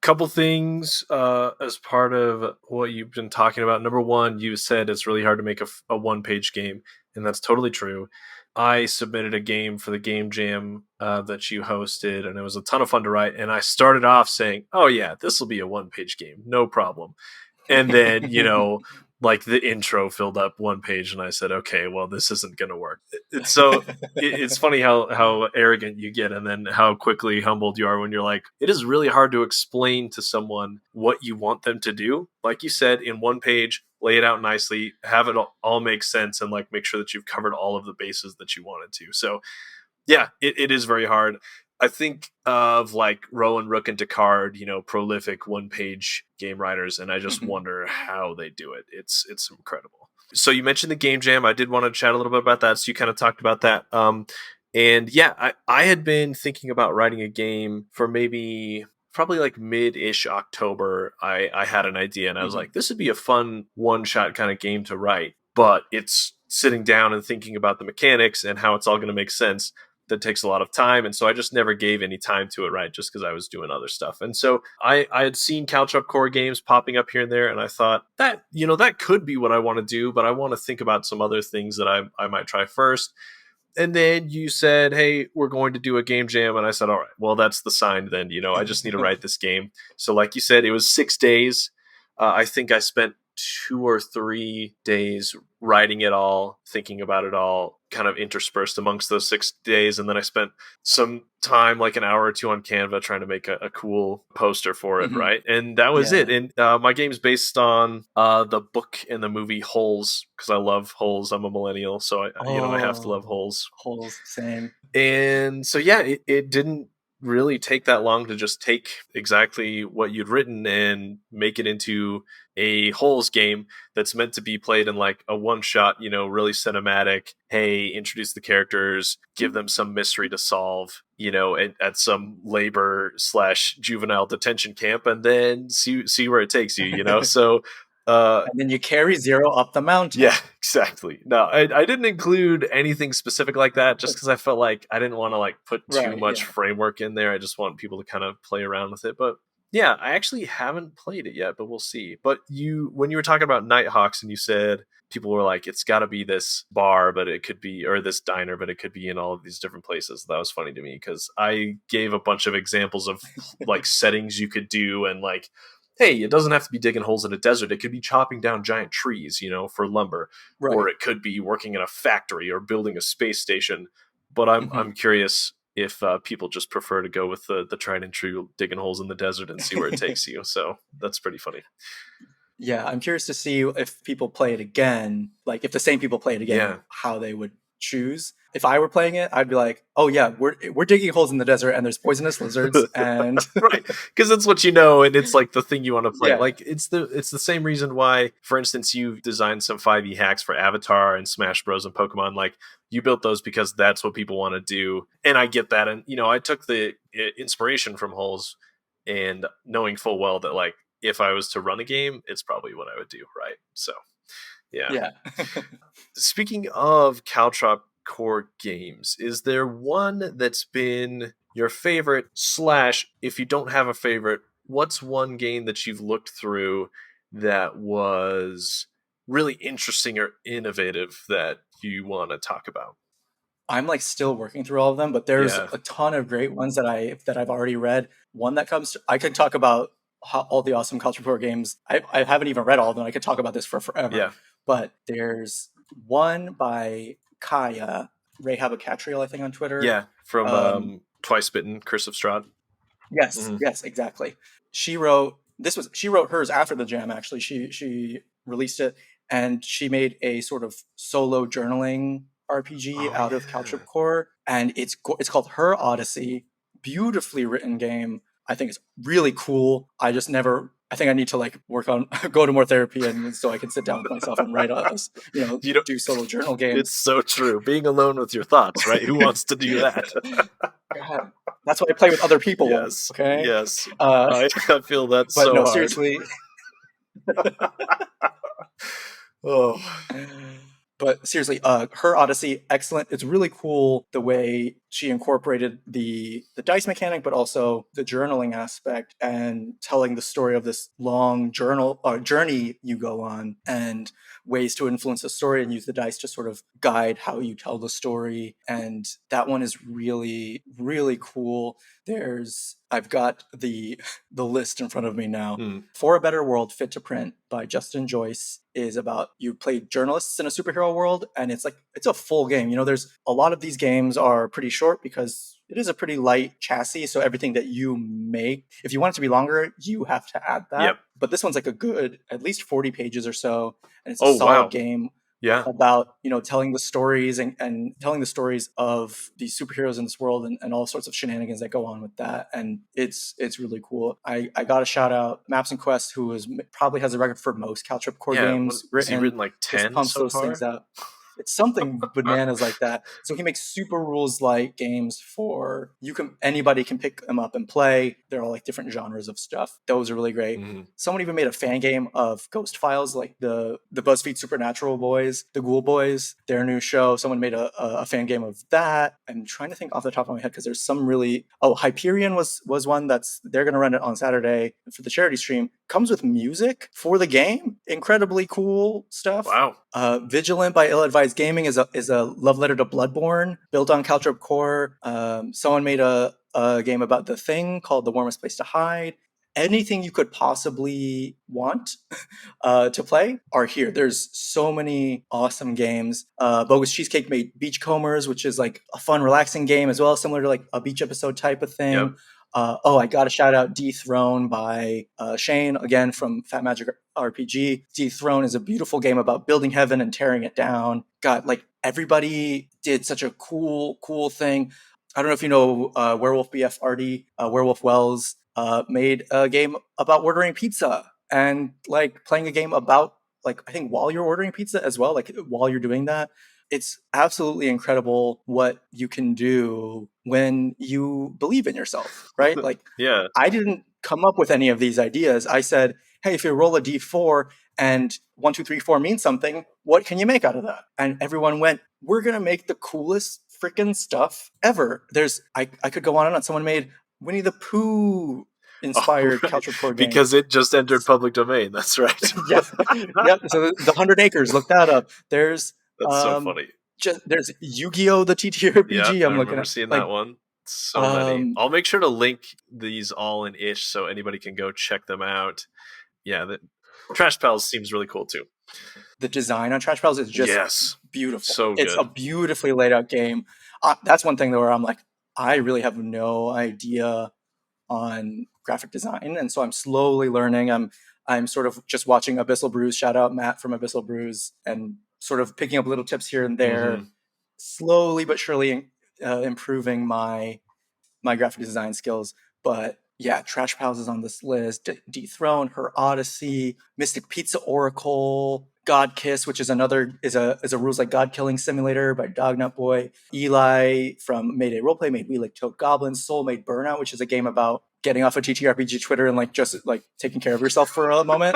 Speaker 1: Couple things as part of what you've been talking about. Number one, you said it's really hard to make a one-page game, and that's totally true. I submitted a game for the game jam that you hosted, and it was a ton of fun to write. And I started off saying, "Oh yeah, this will be a one-page game, no problem." And then, like the intro filled up one page, and I said, okay, well, this isn't going to work. It's funny how arrogant you get, and then how quickly humbled you are when you're like, it is really hard to explain to someone what you want them to do. Like you said, in one page, lay it out nicely, have it all make sense, and like make sure that you've covered all of the bases that you wanted to. So yeah, it is very hard. I think of like Rowan, Rook, and Descartes, prolific one-page game writers, and I just wonder how they do it. It's incredible. So you mentioned the game jam. I did want to chat a little bit about that. So you kind of talked about that. And yeah, I had been thinking about writing a game for probably like mid-ish October. I had an idea, and I was like, this would be a fun one-shot kind of game to write. But it's sitting down and thinking about the mechanics and how it's all going to make sense. That takes a lot of time, and so I just never gave any time to it, right? Just because I was doing other stuff. And so I had seen Caltrop Core games popping up here and there, and I thought that that could be what I want to do, but I want to think about some other things that I might try first. And then you said, hey, we're going to do a game jam, and I said, all right, well, that's the sign then. I just need to write this game. So like you said, it was 6 days. I think I spent 2 or 3 days writing it all, thinking about it all, kind of interspersed amongst those 6 days. And then I spent some time, like an hour or two on Canva, trying to make a cool poster for it, right? And that was it. And my game's based on the book and the movie Holes, because I love Holes. I'm a millennial, so I have to love Holes.
Speaker 2: Holes, same.
Speaker 1: And so yeah, it didn't really take that long to just take exactly what you'd written and make it into a Holes game that's meant to be played in like a one shot, really cinematic. Hey, introduce the characters, give them some mystery to solve, at some labor/juvenile detention camp, and then see where it takes you, So
Speaker 2: and then you carry Zero up the mountain.
Speaker 1: Yeah, exactly. No, I didn't include anything specific like that just because I felt like I didn't want to like put too much framework in there. I just want people to kind of play around with it. But yeah, I actually haven't played it yet, but we'll see. But when you were talking about Nighthawks and you said people were like, it's got to be this bar, but it could be, or this diner, but it could be in all of these different places. That was funny to me because I gave a bunch of examples of like settings you could do and like, hey, it doesn't have to be digging holes in a desert. It could be chopping down giant trees, for lumber, or it could be working in a factory or building a space station. But I'm curious if people just prefer to go with the tried and true digging holes in the desert and see where it takes you. So that's pretty funny.
Speaker 2: Yeah, I'm curious to see if people play it again, like if the same people play it again, how they would choose. If I were playing it, I'd be like, "Oh yeah, we're digging holes in the desert, and there's poisonous lizards, and
Speaker 1: right, because it's what and it's like the thing you want to play. Yeah. Like it's the same reason why, for instance, you've designed some 5e hacks for Avatar and Smash Bros and Pokemon. Like you built those because that's what people want to do, and I get that. And I took the inspiration from holes, and knowing full well that like if I was to run a game, it's probably what I would do, right? So, yeah. Speaking of Caltrop Core games, is there one that's been your favorite / if you don't have a favorite, what's one game that you've looked through that was really interesting or innovative that you want to talk about?
Speaker 2: I'm like still working through all of them, but there's a ton of great ones that I've already read. One that I could talk about all the awesome Caltrop Core games. I haven't even read all of them. I could talk about this for forever.
Speaker 1: Yeah.
Speaker 2: But there's one by Kaya, Ray Habacatriel, I think on Twitter.
Speaker 1: Yeah, from Twice Bitten, Curse of Strahd.
Speaker 2: Yes, yes, exactly. She wrote hers after the jam. Actually, she released it, and she made a sort of solo journaling RPG out of Caltrop Core, and it's called Her Odyssey. Beautifully written game. I think it's really cool. I I think I need to like go to more therapy, and so I can sit down with myself and write do solo journal games.
Speaker 1: It's so true. Being alone with your thoughts, right? Who wants to do that?
Speaker 2: God, that's why I play with other people.
Speaker 1: Yes.
Speaker 2: Okay.
Speaker 1: Yes. I feel that
Speaker 2: but
Speaker 1: so
Speaker 2: no,
Speaker 1: hard.
Speaker 2: seriously.
Speaker 1: Oh.
Speaker 2: But seriously, her Odyssey, excellent. It's really cool the way she incorporated the dice mechanic, but also the journaling aspect and telling the story of this long journey you go on, and ways to influence the story and use the dice to sort of guide how you tell the story. And that one is really, really cool. I've got the list in front of me now. For a Better World, Fit to Print by Justin Joyce is about you play journalists in a superhero world, and it's a full game. There's a lot of these games are pretty short because it is a pretty light chassis, so everything that you make, if you want it to be longer, you have to add that.
Speaker 1: Yep.
Speaker 2: But this one's like a good at least 40 pages or so, and it's a solid game.
Speaker 1: Yeah.
Speaker 2: About telling the stories and telling the stories of these superheroes in this world, and all sorts of shenanigans that go on with that. And it's really cool. I got to shout out Maps and Quest, who probably has a record for most Caltrop Core games
Speaker 1: written. Has he written like 10
Speaker 2: just pumps
Speaker 1: so
Speaker 2: those
Speaker 1: far?
Speaker 2: things out. It's something bananas like that. So he makes super rules light games for anybody can pick them up and play. They're all like different genres of stuff. Those are really great. Someone even made a fan game of Ghost Files, like the BuzzFeed Supernatural boys, the Ghoul Boys, their new show. Someone made a fan game of that. I'm trying to think off the top of my head because there's some really Hyperion was one they're going to run it on Saturday for the charity stream. Comes with music for the game. Incredibly cool stuff.
Speaker 1: Wow.
Speaker 2: Vigilant by Ill-Advised Gaming is a love letter to Bloodborne, built on Caltrop Core. Someone made a game about The Thing called The Warmest Place to Hide. Anything you could possibly want to play are here. There's so many awesome games. Bogus Cheesecake made Beachcombers, which is like a fun, relaxing game as well, similar to like a beach episode type of thing.
Speaker 1: Yep.
Speaker 2: I got to shout out Dethrone by Shane, again from Fat Magic RPG. Dethrone is a beautiful game about building heaven and tearing it down. God, like everybody did such a cool thing. I don't know if you know Werewolf BF Artie, Werewolf Wells made a game about ordering pizza and like playing a game about like I think while you're ordering pizza as well, like while you're doing that. It's absolutely incredible what you can do when you believe in yourself, right? Like,
Speaker 1: yeah.
Speaker 2: I didn't come up with any of these ideas. I said, hey, if you roll a d4 and 1, 2, 3, 4 means something, what can you make out of that? And everyone went, we're going to make the coolest freaking stuff ever. I could go on and on. Someone made Winnie the Pooh inspired Caltrop Core game.
Speaker 1: Because it just entered public domain. That's right.
Speaker 2: Yep. So the 100 Acres, look that up. That's
Speaker 1: so funny.
Speaker 2: There's Yu-Gi-Oh! The TTRPG.
Speaker 1: Yeah,
Speaker 2: I'm looking
Speaker 1: at seeing that one. So many. I'll make sure to link these all in itch so anybody can go check them out. Yeah, Trash Pals seems really cool too.
Speaker 2: The design on Trash Pals is just beautiful.
Speaker 1: So good.
Speaker 2: It's a beautifully laid out game. That's one thing where I'm like, I really have no idea on graphic design, and so I'm slowly learning. I'm sort of just watching Abyssal Brews. Shout out Matt from Abyssal Brews, and sort of picking up little tips here and there, slowly but surely improving my graphic design skills. But yeah, Trash Pals is on this list. Dethrone, Her Odyssey, Mystic Pizza Oracle, God Kiss, which is is a rules like God killing simulator by Dognut Boy. Eli from Mayday Roleplay made We Like Toad Goblins. Soul made Burnout, which is a game about getting off of TTRPG Twitter and like just like taking care of yourself for a moment.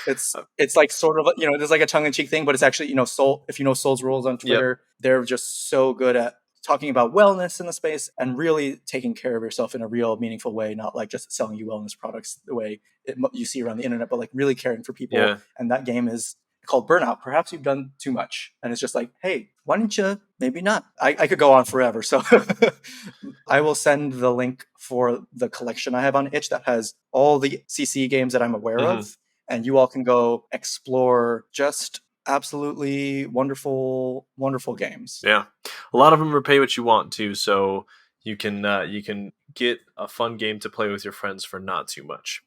Speaker 2: It's like sort of there's like a tongue-in-cheek thing, but it's actually Soul. If you know Soul's rules on Twitter, they're just so good at talking about wellness in the space and really taking care of yourself in a real meaningful way, not like just selling you wellness products the way you see around the internet, but like really caring for people.
Speaker 1: Yeah.
Speaker 2: And that game is called Burnout. Perhaps you've done too much. And it's just like, hey, why don't you maybe not? I could go on forever. So I will send the link for the collection I have on itch that has all the CC games that I'm aware of. And you all can go explore just absolutely wonderful games.
Speaker 1: Yeah, a lot of them are pay what you want to, so you can get a fun game to play with your friends for not too much.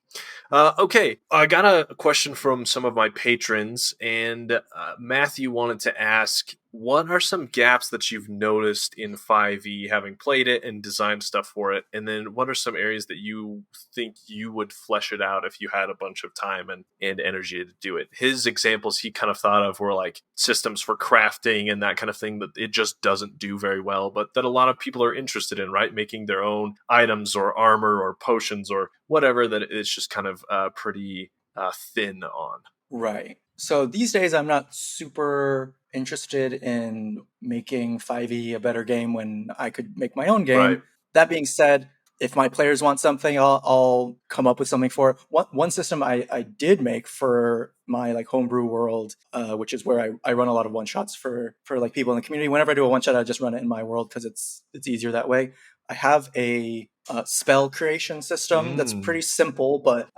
Speaker 1: Okay, I got a question from some of my patrons, and Matthew wanted to ask, what are some gaps that you've noticed in 5e, having played it and designed stuff for it? And then what are some areas that you think you would flesh it out if you had a bunch of time and energy to do it? His examples he kind of thought of were like systems for crafting and that kind of thing that it just doesn't do very well, but that a lot of people are interested in, right? Making their own items or armor or potions or whatever, that it's just kind of pretty thin on.
Speaker 2: Right. So these days, I'm not super interested in making 5e a better game when I could make my own game.
Speaker 1: Right.
Speaker 2: That being said, if my players want something, I'll come up with something for it. One system I did make for my like homebrew world, which is where I run a lot of one shots for like people in the community. Whenever I do a one shot, I just run it in my world because it's easier that way. I have a spell creation system that's pretty simple, but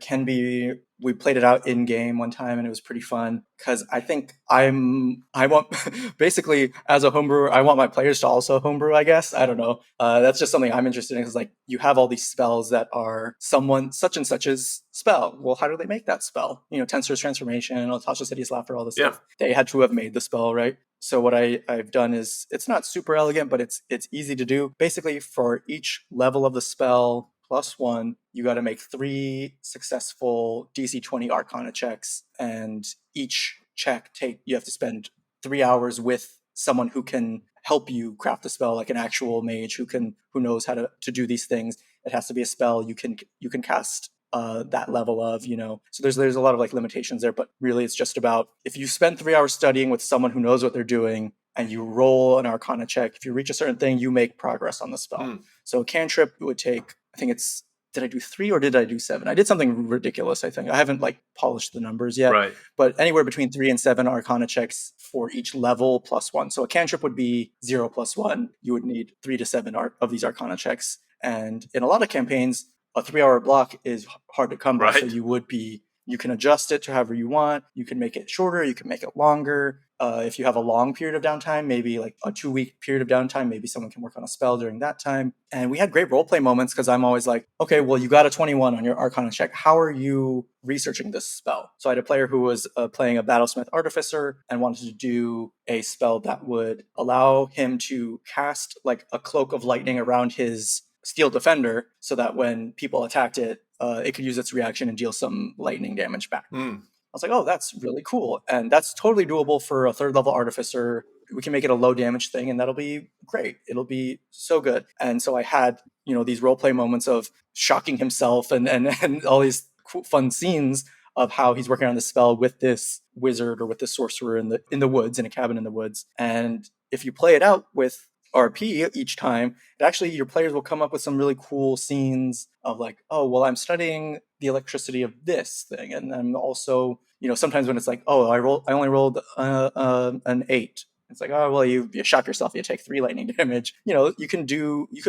Speaker 2: can be. We played it out in game one time, and it was pretty fun because I think I want basically as a homebrewer, I want my players to also homebrew. I guess I don't know. That's just something I'm interested in because like you have all these spells that are someone such and such's spell. Well, how do they make that spell? You know, Tensor's transformation, Natasha's hideous laughter, all this stuff. They had to have made the spell, right? So what I've done is it's not super elegant, but it's easy to do. Basically, for each level of the spell +1, you got to make 3 successful DC 20 Arcana checks, and each check you have to spend 3 hours with someone who can help you craft the spell, like an actual mage who knows how to do these things. It has to be a spell you can cast that level of, you know. So there's a lot of like limitations there, but really it's just about if you spend 3 hours studying with someone who knows what they're doing and you roll an Arcana check, if you reach a certain thing, you make progress on the spell. So a cantrip would take, I think it's, did I do 3 or did I do 7? I did something ridiculous, I think. I haven't like polished the numbers yet,
Speaker 1: right.
Speaker 2: But anywhere between 3 and 7 Arcana checks for each level +1. So a cantrip would be 0 +1. You would need 3 to 7 of these Arcana checks. And in a lot of campaigns, a 3-hour block is hard to come by.
Speaker 1: Right.
Speaker 2: So you can adjust it to however you want. You can make it shorter. You can make it longer. If you have a long period of downtime, maybe like a 2-week period of downtime, maybe someone can work on a spell during that time. And we had great roleplay moments because I'm always like, okay, well, you got a 21 on your Arcana check. How are you researching this spell? So I had a player who was playing a Battlesmith Artificer and wanted to do a spell that would allow him to cast like a cloak of lightning around his Steel Defender so that when people attacked it, it could use its reaction and deal some lightning damage back. I was like, oh, that's really cool. And that's totally doable for a 3rd level artificer. We can make it a low damage thing and that'll be great. It'll be so good. And so I had, you know, these roleplay moments of shocking himself and all these cool, fun scenes of how he's working on the spell with this wizard or with this sorcerer in the woods, in a cabin in the woods. And if you play it out with RP each time, actually your players will come up with some really cool scenes of like, oh, well, I'm studying the electricity of this thing, and I'm also, you know, sometimes when it's like, oh, I only rolled an 8. It's like, oh, well, you shock yourself, you take 3 lightning damage. You know, you can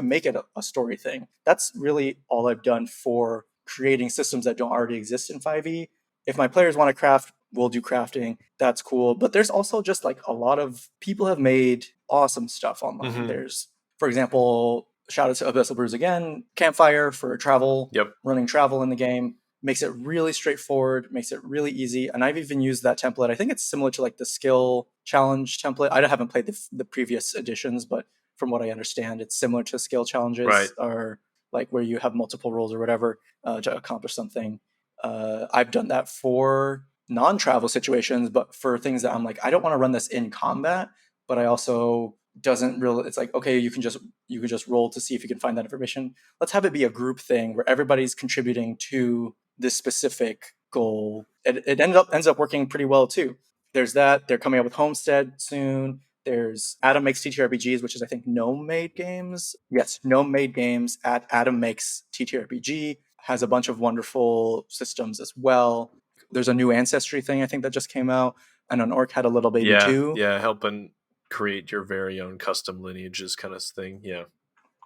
Speaker 2: make it a story thing. That's really all I've done for creating systems that don't already exist in 5e. If my players want to craft, we'll do crafting. That's cool. But there's also just like a lot of people have made awesome stuff online. There's, for example, shout out to Abyssal Brews again, Campfire for travel, running travel in the game. Makes it really straightforward, makes it really easy. And I've even used that template. I think it's similar to like the skill challenge template. I haven't played the previous editions, but from what I understand, it's similar to skill challenges, or like where you have multiple rolls or whatever to accomplish something. I've done that for non-travel situations, but for things that I'm like, I don't want to run this in combat, but I also doesn't really, it's like, okay, you can just roll to see if you can find that information. Let's have it be a group thing where everybody's contributing to this specific goal. It ends up working pretty well too. There's that. They're coming up with Homestead soon. There's Adam Makes TTRPGs, which is I think Gnome Made Games. Yes, Gnome Made Games at Adam Makes TTRPG has a bunch of wonderful systems as well. There's a new Ancestry thing I think that just came out, and an Orc had a little baby too.
Speaker 1: Yeah, helping create your very own custom lineages kind of thing. Yeah,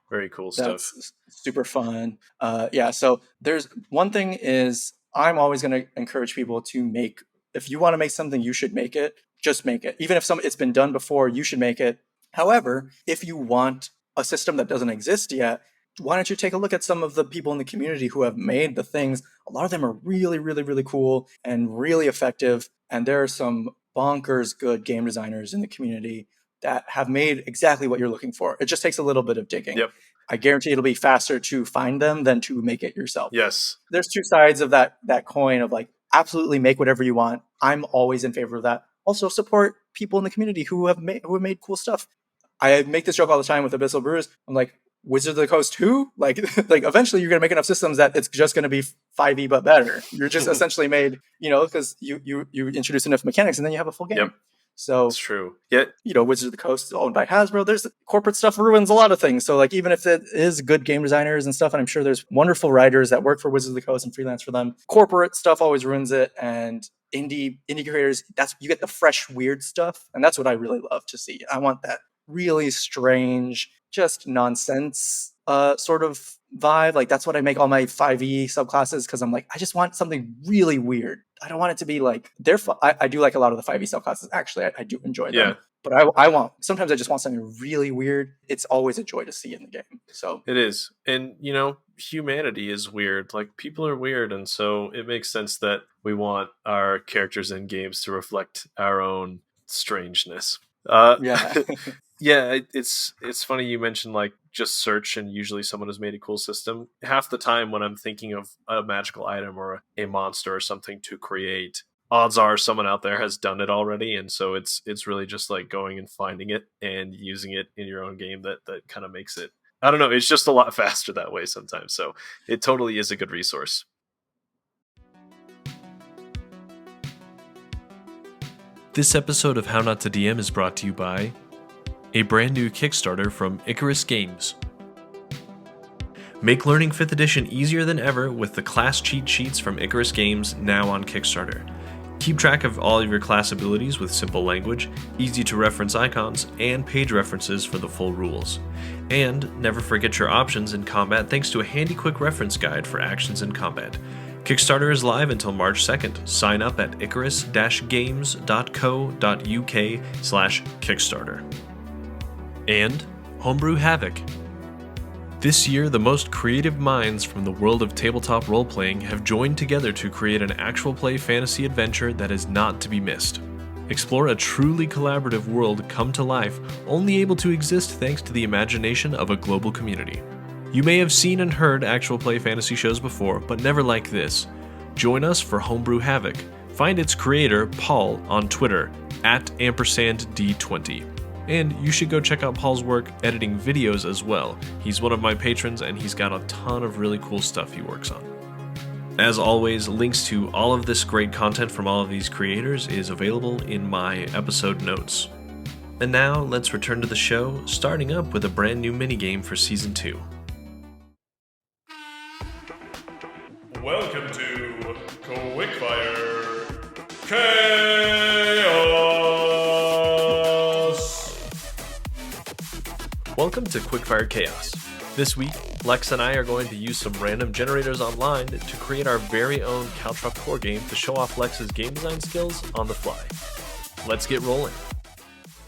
Speaker 1: very cool stuff.
Speaker 2: That's super fun. So there's one thing is I'm always going to encourage people to make, if you want to make something, you should make it. Just make it. Even if it's been done before, you should make it. However, if you want a system that doesn't exist yet, why don't you take a look at some of the people in the community who have made the things? A lot of them are really, really, really cool and really effective. And there are some bonkers good game designers in the community that have made exactly what you're looking for. It just takes a little bit of digging.
Speaker 1: Yep.
Speaker 2: I guarantee it'll be faster to find them than to make it yourself.
Speaker 1: Yes.
Speaker 2: There's two sides of that coin of like, absolutely make whatever you want. I'm always in favor of that. Also support people in the community who have made cool stuff. I make this joke all the time with Abyssal Brews. I'm like, Wizard of the Coast 2? Like eventually you're going to make enough systems that it's just going to be 5e but better. You're just essentially made, because you introduce enough mechanics and then you have a full game.
Speaker 1: Yep.
Speaker 2: So
Speaker 1: it's true. Yeah.
Speaker 2: Wizard of the Coast is owned by Hasbro. There's corporate stuff ruins a lot of things. So like even if it is good game designers and stuff, and I'm sure there's wonderful writers that work for Wizards of the Coast and freelance for them, corporate stuff always ruins it. And indie creators, you get the fresh, weird stuff. And that's what I really love to see. I want that really strange, just nonsense sort of vibe. Like that's what I make all my 5e subclasses, because I'm like, I just want something really weird. I don't want it to be like I do like a lot of the 5e subclasses. Actually, I do enjoy them.
Speaker 1: Yeah.
Speaker 2: But sometimes I just want something really weird. It's always a joy to see in the game. So
Speaker 1: it is. And humanity is weird. Like people are weird, and so it makes sense that we want our characters in games to reflect our own strangeness.
Speaker 2: Yeah.
Speaker 1: Yeah, it's funny you mentioned like just search and usually someone has made a cool system. Half the time when I'm thinking of a magical item or a monster or something to create, odds are someone out there has done it already, and so it's really just like going and finding it and using it in your own game that kind of makes it, I don't know, it's just a lot faster that way sometimes. So it totally is a good resource. This episode of How Not to DM is brought to you by a brand new Kickstarter from Icarus Games. Make learning 5th edition easier than ever with the class cheat sheets from Icarus Games now on Kickstarter. Keep track of all of your class abilities with simple language, easy to reference icons, and page references for the full rules. And never forget your options in combat thanks to a handy quick reference guide for actions in combat. Kickstarter is live until March 2nd. Sign up at icarus-games.co.uk/Kickstarter. And Homebrew Havoc. This year, the most creative minds from the world of tabletop role-playing have joined together to create an actual play fantasy adventure that is not to be missed. Explore a truly collaborative world come to life, only able to exist thanks to the imagination of a global community. You may have seen and heard actual play fantasy shows before, but never like this. Join us for Homebrew Havoc. Find its creator, Paul, on Twitter, @ampersand_D20. And you should go check out Paul's work editing videos as well. He's one of my patrons and he's got a ton of really cool stuff he works on. As always, links to all of this great content from all of these creators is available in my episode notes. And now, let's return to the show, starting up with a brand new minigame for Season 2. Welcome to Quickfire Chaos! Welcome to Quickfire Chaos. This week, Lexs and I are going to use some random generators online to create our very own Caltrop Core game to show off Lex's game design skills on the fly. Let's get rolling.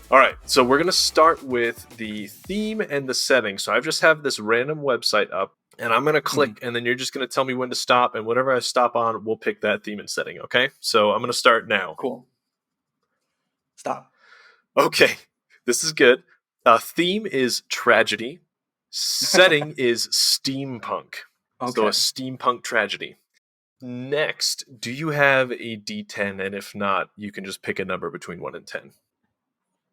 Speaker 1: Alright, so we're going to start with the theme and the setting. So I just have this random website up, and I'm going to click, and then you're just going to tell me when to stop, and whatever I stop on, we'll pick that theme and setting, okay? So I'm going to start now.
Speaker 2: Cool. Stop.
Speaker 1: Okay, this is good. Theme is tragedy. Setting is steampunk.
Speaker 2: Okay.
Speaker 1: So a steampunk tragedy. Next, do you have a D10? And if not, you can just pick a number between 1 and 10.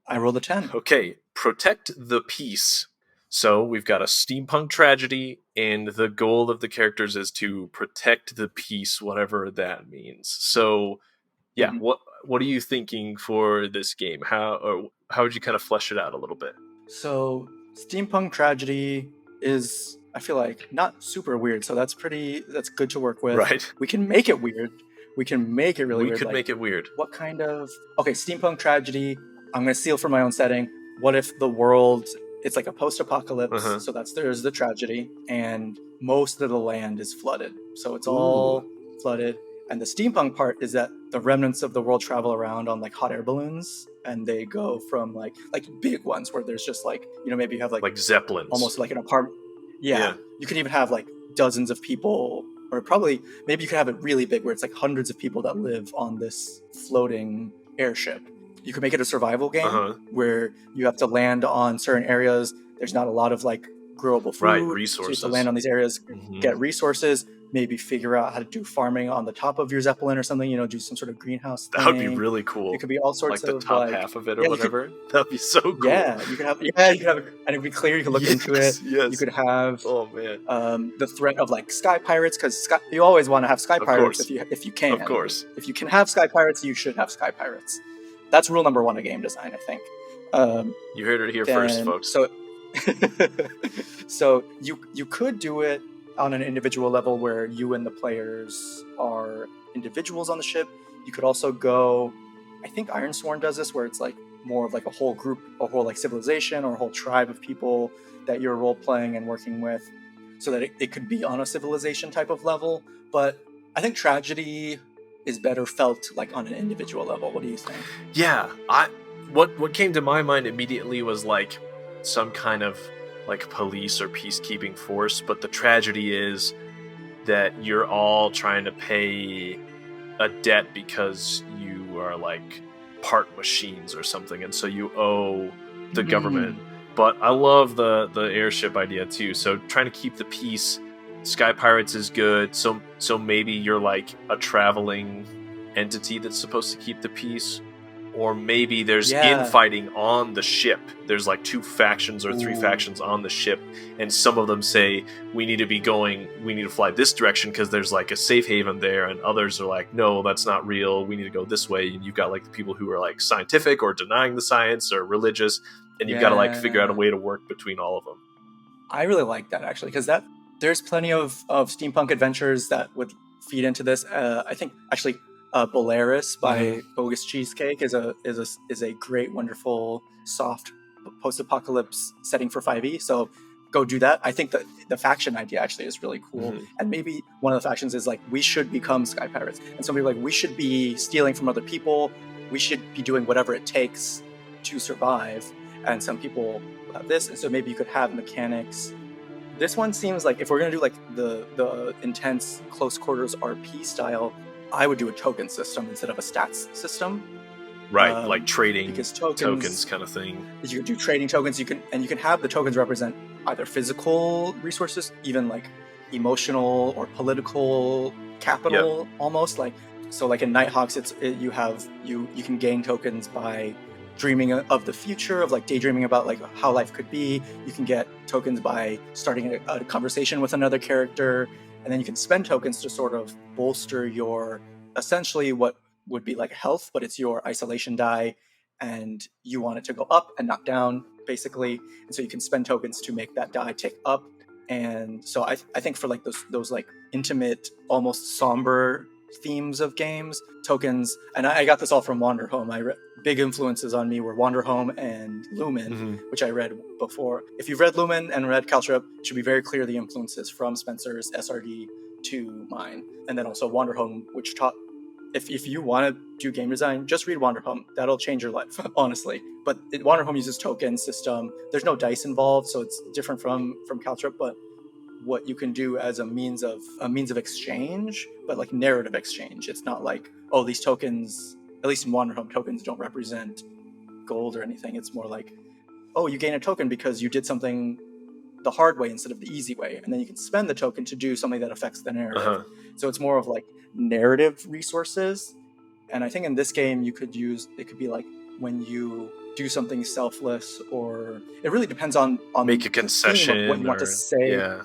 Speaker 2: I rolled a 10.
Speaker 1: Okay, protect the peace. So we've got a steampunk tragedy, and the goal of the characters is to protect the peace, whatever that means. So, yeah, what are you thinking for this game? How would you kind of flesh it out a little bit?
Speaker 2: So, steampunk tragedy is, I feel like, not super weird. So that's good to work with.
Speaker 1: Right.
Speaker 2: We can make it weird. We can make it really weird.
Speaker 1: We could make it weird.
Speaker 2: What kind of... Okay, steampunk tragedy. I'm going to steal from my own setting. What if the world... It's like a post-apocalypse, so there's the tragedy, and most of the land is flooded. So it's all flooded. And the steampunk part is that the remnants of the world travel around on like hot air balloons, and they go from like big ones where there's just like, maybe you have like
Speaker 1: Zeppelins.
Speaker 2: almost like an apartment. Yeah. You could even have like dozens of people, or probably maybe you could have it really big where it's like hundreds of people that live on this floating airship. You could make it a survival game where you have to land on certain areas. There's not a lot of like growable food.
Speaker 1: Resources.
Speaker 2: So you have to land on these areas, get resources, maybe figure out how to do farming on the top of your Zeppelin or something, do some sort of greenhouse thing.
Speaker 1: That would be really cool.
Speaker 2: It could be all sorts
Speaker 1: like
Speaker 2: of
Speaker 1: the top half of it or whatever. That'd be so cool.
Speaker 2: Yeah, you could have and it'd be clear, you could look into it.
Speaker 1: Yes.
Speaker 2: You could have
Speaker 1: oh man,
Speaker 2: the threat of like sky pirates, because you always want to have sky pirates if you can.
Speaker 1: Of course.
Speaker 2: If you can have sky pirates, you should have sky pirates. That's rule number 1 of game design, I think.
Speaker 1: You heard it here first, folks.
Speaker 2: So you could do it on an individual level where you and the players are individuals on the ship. You could also go, I think Ironsworn does this, where it's like more of like a whole group, a whole like civilization or a whole tribe of people that you're role playing and working with, so that it could be on a civilization type of level. But I think Tragedy is better felt like on an individual level. What do you think?
Speaker 1: Yeah, what came to my mind immediately was like some kind of like police or peacekeeping force, but the tragedy is that you're all trying to pay a debt because you are like part machines or something, and so you owe the government. But I love the airship idea too, so trying to keep the peace. Sky Pirates is good, so maybe you're like a traveling entity that's supposed to keep the peace, or maybe there's infighting on the ship. There's like 2 factions or 3 factions on the ship, and some of them say we need to fly this direction because there's like a safe haven there, and others are like, no, that's not real, we need to go this way. And you've got like the people who are like scientific or denying the science or religious, and you've got to like figure out a way to work between all of them. I
Speaker 2: really like that, actually, because there's plenty of steampunk adventures that would feed into this. I think actually Belarus by Bogus Cheesecake is a great, wonderful, soft post-apocalypse setting for 5e. So go do that. I think that the faction idea actually is really cool. And maybe one of the factions is like, we should become sky pirates. And some people are like, we should be stealing from other people. We should be doing whatever it takes to survive. And some people have this. And so maybe you could have mechanics. This one seems like if we're going to do like the intense close quarters RP style, I would do a token system instead of a stats system.
Speaker 1: Right, like trading
Speaker 2: because
Speaker 1: tokens kind of thing.
Speaker 2: You can do trading tokens. You can have the tokens represent either physical resources, even like emotional or political capital, almost like. So like in Nighthawks, you can gain tokens by dreaming of the future, of like daydreaming about like how life could be. You can get tokens by starting a conversation with another character, and then you can spend tokens to sort of bolster your essentially what would be like health, but it's your isolation die, and you want it to go up and not down, basically. And so you can spend tokens to make that die tick up. And so I think for like those like intimate, almost somber themes of games, tokens, and I got this all from Wanderhome. Big influences on me were Wanderhome and Lumen, which I read before. If you've read Lumen and read Caltrop, it should be very clear the influences from Spencer's SRD to mine. And then also Wanderhome, which taught, if you want to do game design, just read Wanderhome. That'll change your life, honestly. But Wanderhome uses token system. There's no dice involved, so it's different from Caltrop, but what you can do as a means of exchange, but like narrative exchange. It's not like, oh, these tokens, at least in Wanderhome, tokens don't represent gold or anything. It's more like, oh, you gain a token because you did something the hard way instead of the easy way, and then you can spend the token to do something that affects the narrative. So it's more of like narrative resources. And I think in this game it could be like when you do something selfless, or it really depends on
Speaker 1: make a concession,
Speaker 2: what you want to say.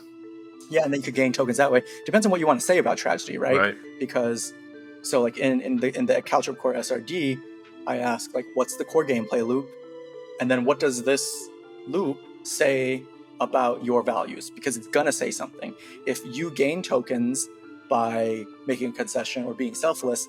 Speaker 2: Yeah, and then you could gain tokens that way. Depends on what you want to say about Tragedy, right? Because, so like in the Caltrop Core SRD, I ask like, what's the core gameplay loop? And then what does this loop say about your values? Because it's gonna say something. If you gain tokens by making a concession or being selfless,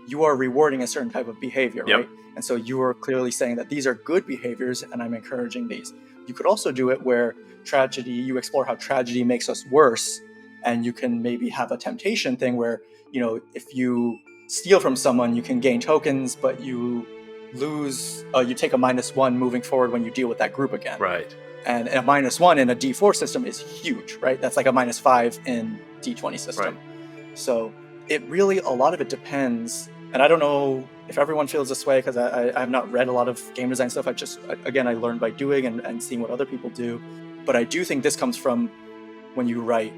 Speaker 2: you are rewarding a certain type of behavior, right? And so you are clearly saying that these are good behaviors and I'm encouraging these. You could also do it where you explore how tragedy makes us worse, and you can maybe have a temptation thing where, if you steal from someone, you can gain tokens, but you lose, you take a -1 moving forward when you deal with that group again.
Speaker 1: Right.
Speaker 2: And a -1 in a D4 system is huge, right? That's like a -5 in D20 system.
Speaker 1: Right.
Speaker 2: So it really, a lot of it depends. And I don't know if everyone feels this way, because I have not read a lot of game design stuff. I learned by doing and seeing what other people do. But I do think this comes from when you write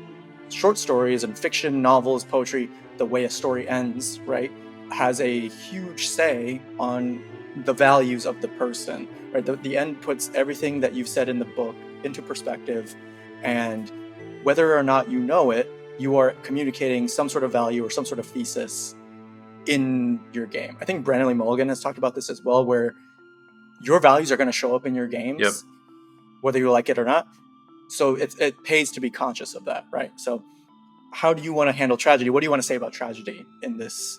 Speaker 2: short stories and fiction, novels, poetry, the way a story ends, right, has a huge say on the values of the person, right? The end puts everything that you've said in the book into perspective, and whether or not you know it, you are communicating some sort of value or some sort of thesis in your game. I think Brandon Lee Mulligan has talked about this as well, where your values are going to show up in your games, whether you like it or not. So it pays to be conscious of that, right? So how do you want to handle tragedy? What do you want to say about tragedy in this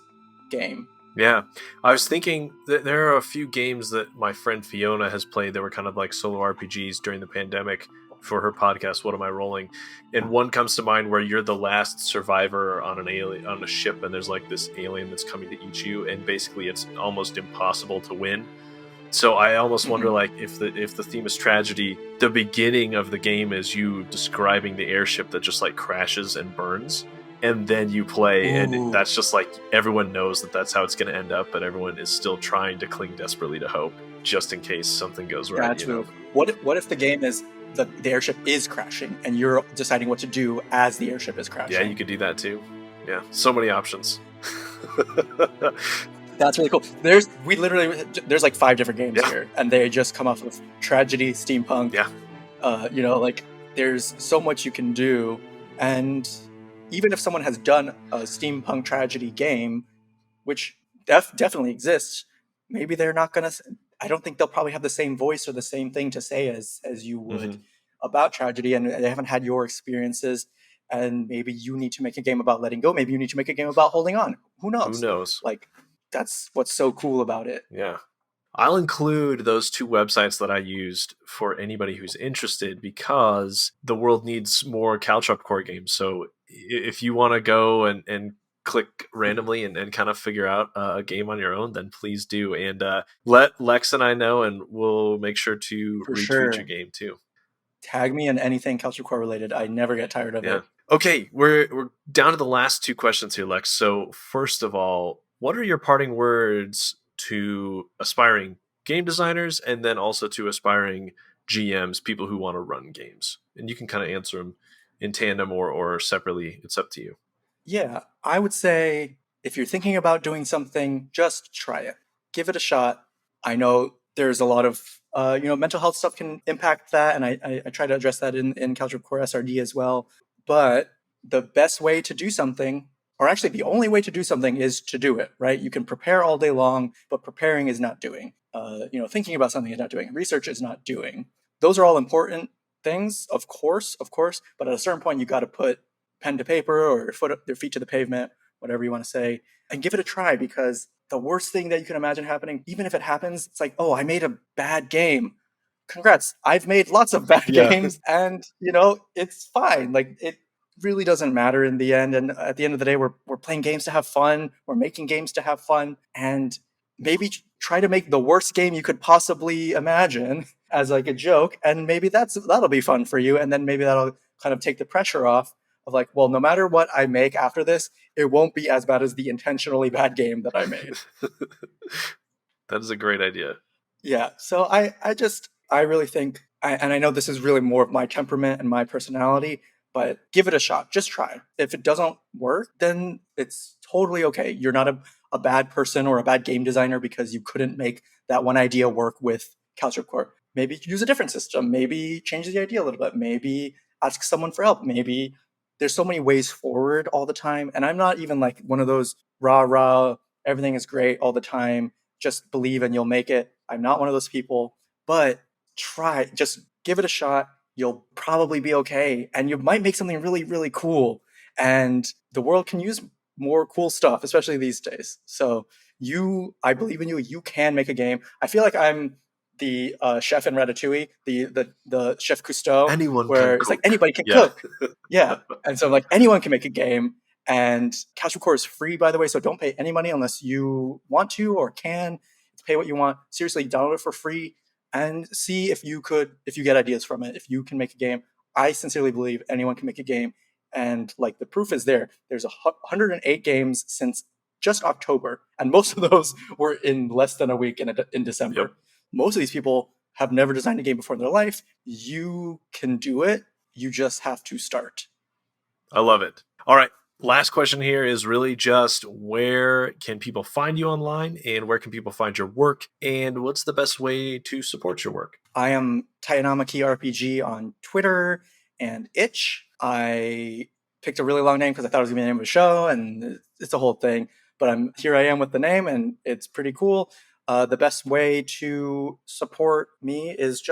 Speaker 2: game?
Speaker 1: Yeah, I was thinking that there are a few games that my friend Fiona has played that were kind of like solo RPGs during the pandemic for her podcast, What Am I Rolling? And one comes to mind where you're the last survivor on a ship, and there's like this alien that's coming to eat you, and basically it's almost impossible to win. So I almost wonder, like, if the theme is tragedy, the beginning of the game is you describing the airship that just like crashes and burns, and then you play, and that's just like everyone knows that that's how it's going to end up, but everyone is still trying to cling desperately to hope, just in case something goes right.
Speaker 2: That's true. What if the game is the airship is crashing, and you're deciding what to do as the airship is crashing?
Speaker 1: Yeah, you could do that too. Yeah, so many options.
Speaker 2: That's really cool. There's like 5 different games here, and they just come off of tragedy, steampunk.
Speaker 1: Yeah.
Speaker 2: Like there's so much you can do, and even if someone has done a steampunk tragedy game, which definitely exists, maybe they're not gonna. I don't think they'll probably have the same voice or the same thing to say as you would about tragedy, and they haven't had your experiences. And maybe you need to make a game about letting go. Maybe you need to make a game about holding on. Who knows?
Speaker 1: Who knows?
Speaker 2: Like, that's what's so cool about it.
Speaker 1: Yeah. I'll include those 2 websites that I used for anybody who's interested, because the world needs more Caltrop Core games. So if you want to go and click randomly and kind of figure out a game on your own, then please do. And let Lex and I know, and we'll make sure to retweet your game too.
Speaker 2: Tag me in anything Caltrop Core related. I never get tired of it.
Speaker 1: Okay, we're down to the last 2 questions here, Lex. So first of all, what are your parting words to aspiring game designers, and then also to aspiring GMs, people who want to run games? And you can kind of answer them in tandem or separately. It's up to you.
Speaker 2: Yeah, I would say if you're thinking about doing something, just try it. Give it a shot. I know there's a lot of mental health stuff can impact that, and I try to address that in Caltrop Core SRD as well. But the best way to do something, or actually the only way to do something, is to do it, right? You can prepare all day long, but preparing is not doing. Thinking about something is not doing. Research is not doing. Those are all important things, of course, but at a certain point, you got to put pen to paper or their feet to the pavement, whatever you want to say, and give it a try, because the worst thing that you can imagine happening, even if it happens, it's like, oh, I made a bad game. Congrats. I've made lots of bad games, and it's fine. Like, it really doesn't matter in the end. And at the end of the day, we're playing games to have fun. We're making games to have fun, and maybe try to make the worst game you could possibly imagine as like a joke, and maybe that'll be fun for you, and then maybe that'll kind of take the pressure off of like, well, no matter what I make after this, it won't be as bad as the intentionally bad game that I made.
Speaker 1: That is a great idea.
Speaker 2: Yeah. So I really think, and I know this is really more of my temperament and my personality, but give it a shot. Just try. If it doesn't work, then it's totally okay. You're not a bad person or a bad game designer because you couldn't make that one idea work with Caltrop Core. Maybe use a different system. Maybe change the idea a little bit. Maybe ask someone for help. Maybe there's so many ways forward all the time. And I'm not even like one of those rah, everything is great all the time, just believe and you'll make it. I'm not one of those people, but try, just give it a shot. You'll probably be okay. And you might make something really, really cool. And the world can use more cool stuff, especially these days. So I believe in you. You can make a game. I feel like I'm the chef in Ratatouille, the chef Cousteau,
Speaker 1: anyone
Speaker 2: where it's like anybody can cook. Yeah. And so like anyone can make a game. And Caltrop Core is free, by the way, so don't pay any money unless you want to or can. It's pay what you want. Seriously, download it for free and see if you get ideas from it, if you can make a game. I sincerely believe anyone can make a game. And like the proof is there. There's 108 games since just October, and most of those were in less than a week in December.
Speaker 1: Yep.
Speaker 2: Most of these people have never designed a game before in their life. You can do it. You just have to start.
Speaker 1: I love it. All right. Last question here is really just where can people find you online and where can people find your work and what's the best way to support your work?
Speaker 2: I am TitanomachyRPG on Twitter and itch. I picked a really long name because I thought it was going to be the name of a show, and it's a whole thing. But here I am with the name, and it's pretty cool. The best way to support me is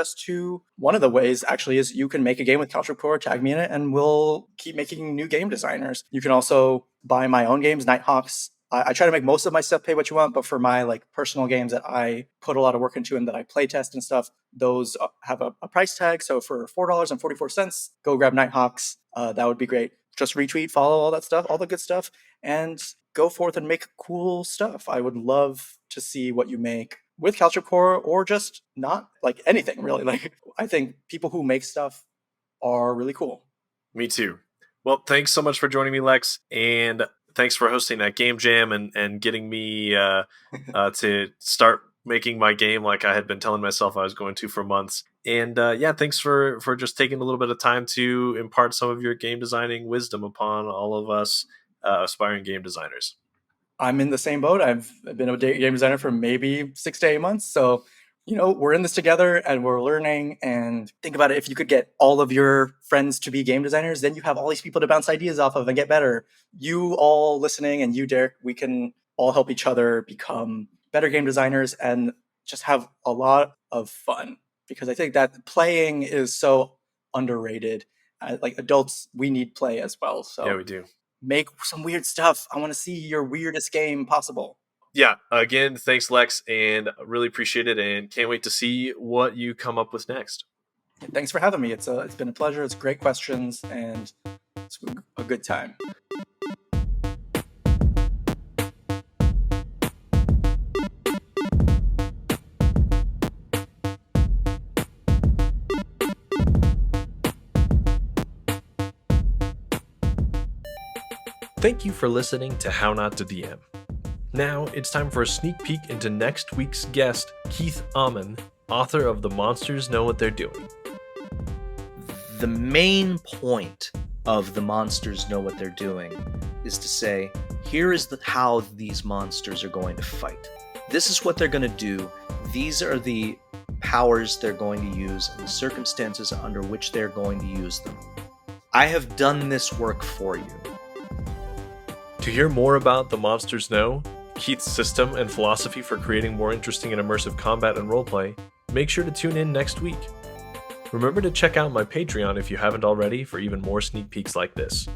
Speaker 2: one of the ways actually is you can make a game with Caltrop Core, tag me in it, and we'll keep making new game designers. You can also buy my own games, Nighthawks. I try to make most of my stuff pay what you want, but for my like personal games that I put a lot of work into and that I play test and stuff, those have a price tag. So for $4.44, go grab Nighthawks. That would be great. Just retweet, follow all that stuff, all the good stuff, and go forth and make cool stuff. I would love to see what you make with Caltrop Core, or just not, like anything really. Like I think people who make stuff are really cool.
Speaker 1: Me too. Well, thanks so much for joining me, Lex, and thanks for hosting that game jam and getting me to start making my game like I had been telling myself I was going to for months. And thanks for just taking a little bit of time to impart some of your game designing wisdom upon all of us aspiring game designers.
Speaker 2: I'm in the same boat. I've been a game designer for maybe 6 to 8 months. So, we're in this together and we're learning. And think about it. If you could get all of your friends to be game designers, then you have all these people to bounce ideas off of and get better. You all listening and you, Derek, we can all help each other become better game designers and just have a lot of fun. Because I think that playing is so underrated. Like adults, we need play as well. So
Speaker 1: yeah, we do.
Speaker 2: Make some weird stuff. I want to see your weirdest game possible.
Speaker 1: Yeah, again, thanks, Lex, and really appreciate it, and can't wait to see what you come up with next.
Speaker 2: Thanks for having me. It's been a pleasure. It's great questions, and it's a good time.
Speaker 1: Thank you for listening to How Not to DM. Now, it's time for a sneak peek into next week's guest, Keith Amon, author of The Monsters Know What They're Doing.
Speaker 3: The main point of The Monsters Know What They're Doing is to say, here is how these monsters are going to fight. This is what they're going to do. These are the powers they're going to use and the circumstances under which they're going to use them. I have done this work for you.
Speaker 1: To hear more about The Monsters Know, Keith's system and philosophy for creating more interesting and immersive combat and roleplay, make sure to tune in next week. Remember to check out my Patreon if you haven't already for even more sneak peeks like this.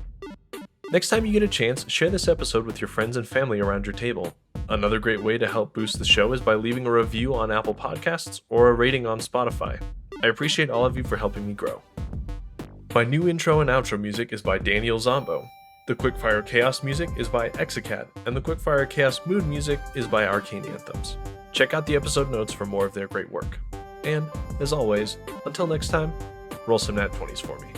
Speaker 1: Next time you get a chance, share this episode with your friends and family around your table. Another great way to help boost the show is by leaving a review on Apple Podcasts or a rating on Spotify. I appreciate all of you for helping me grow. My new intro and outro music is by Danijel Zambo. The Quickfire Chaos music is by Exacat, and the Quickfire Chaos Mood music is by Arcane Anthems. Check out the episode notes for more of their great work. And, as always, until next time, roll some nat 20s for me.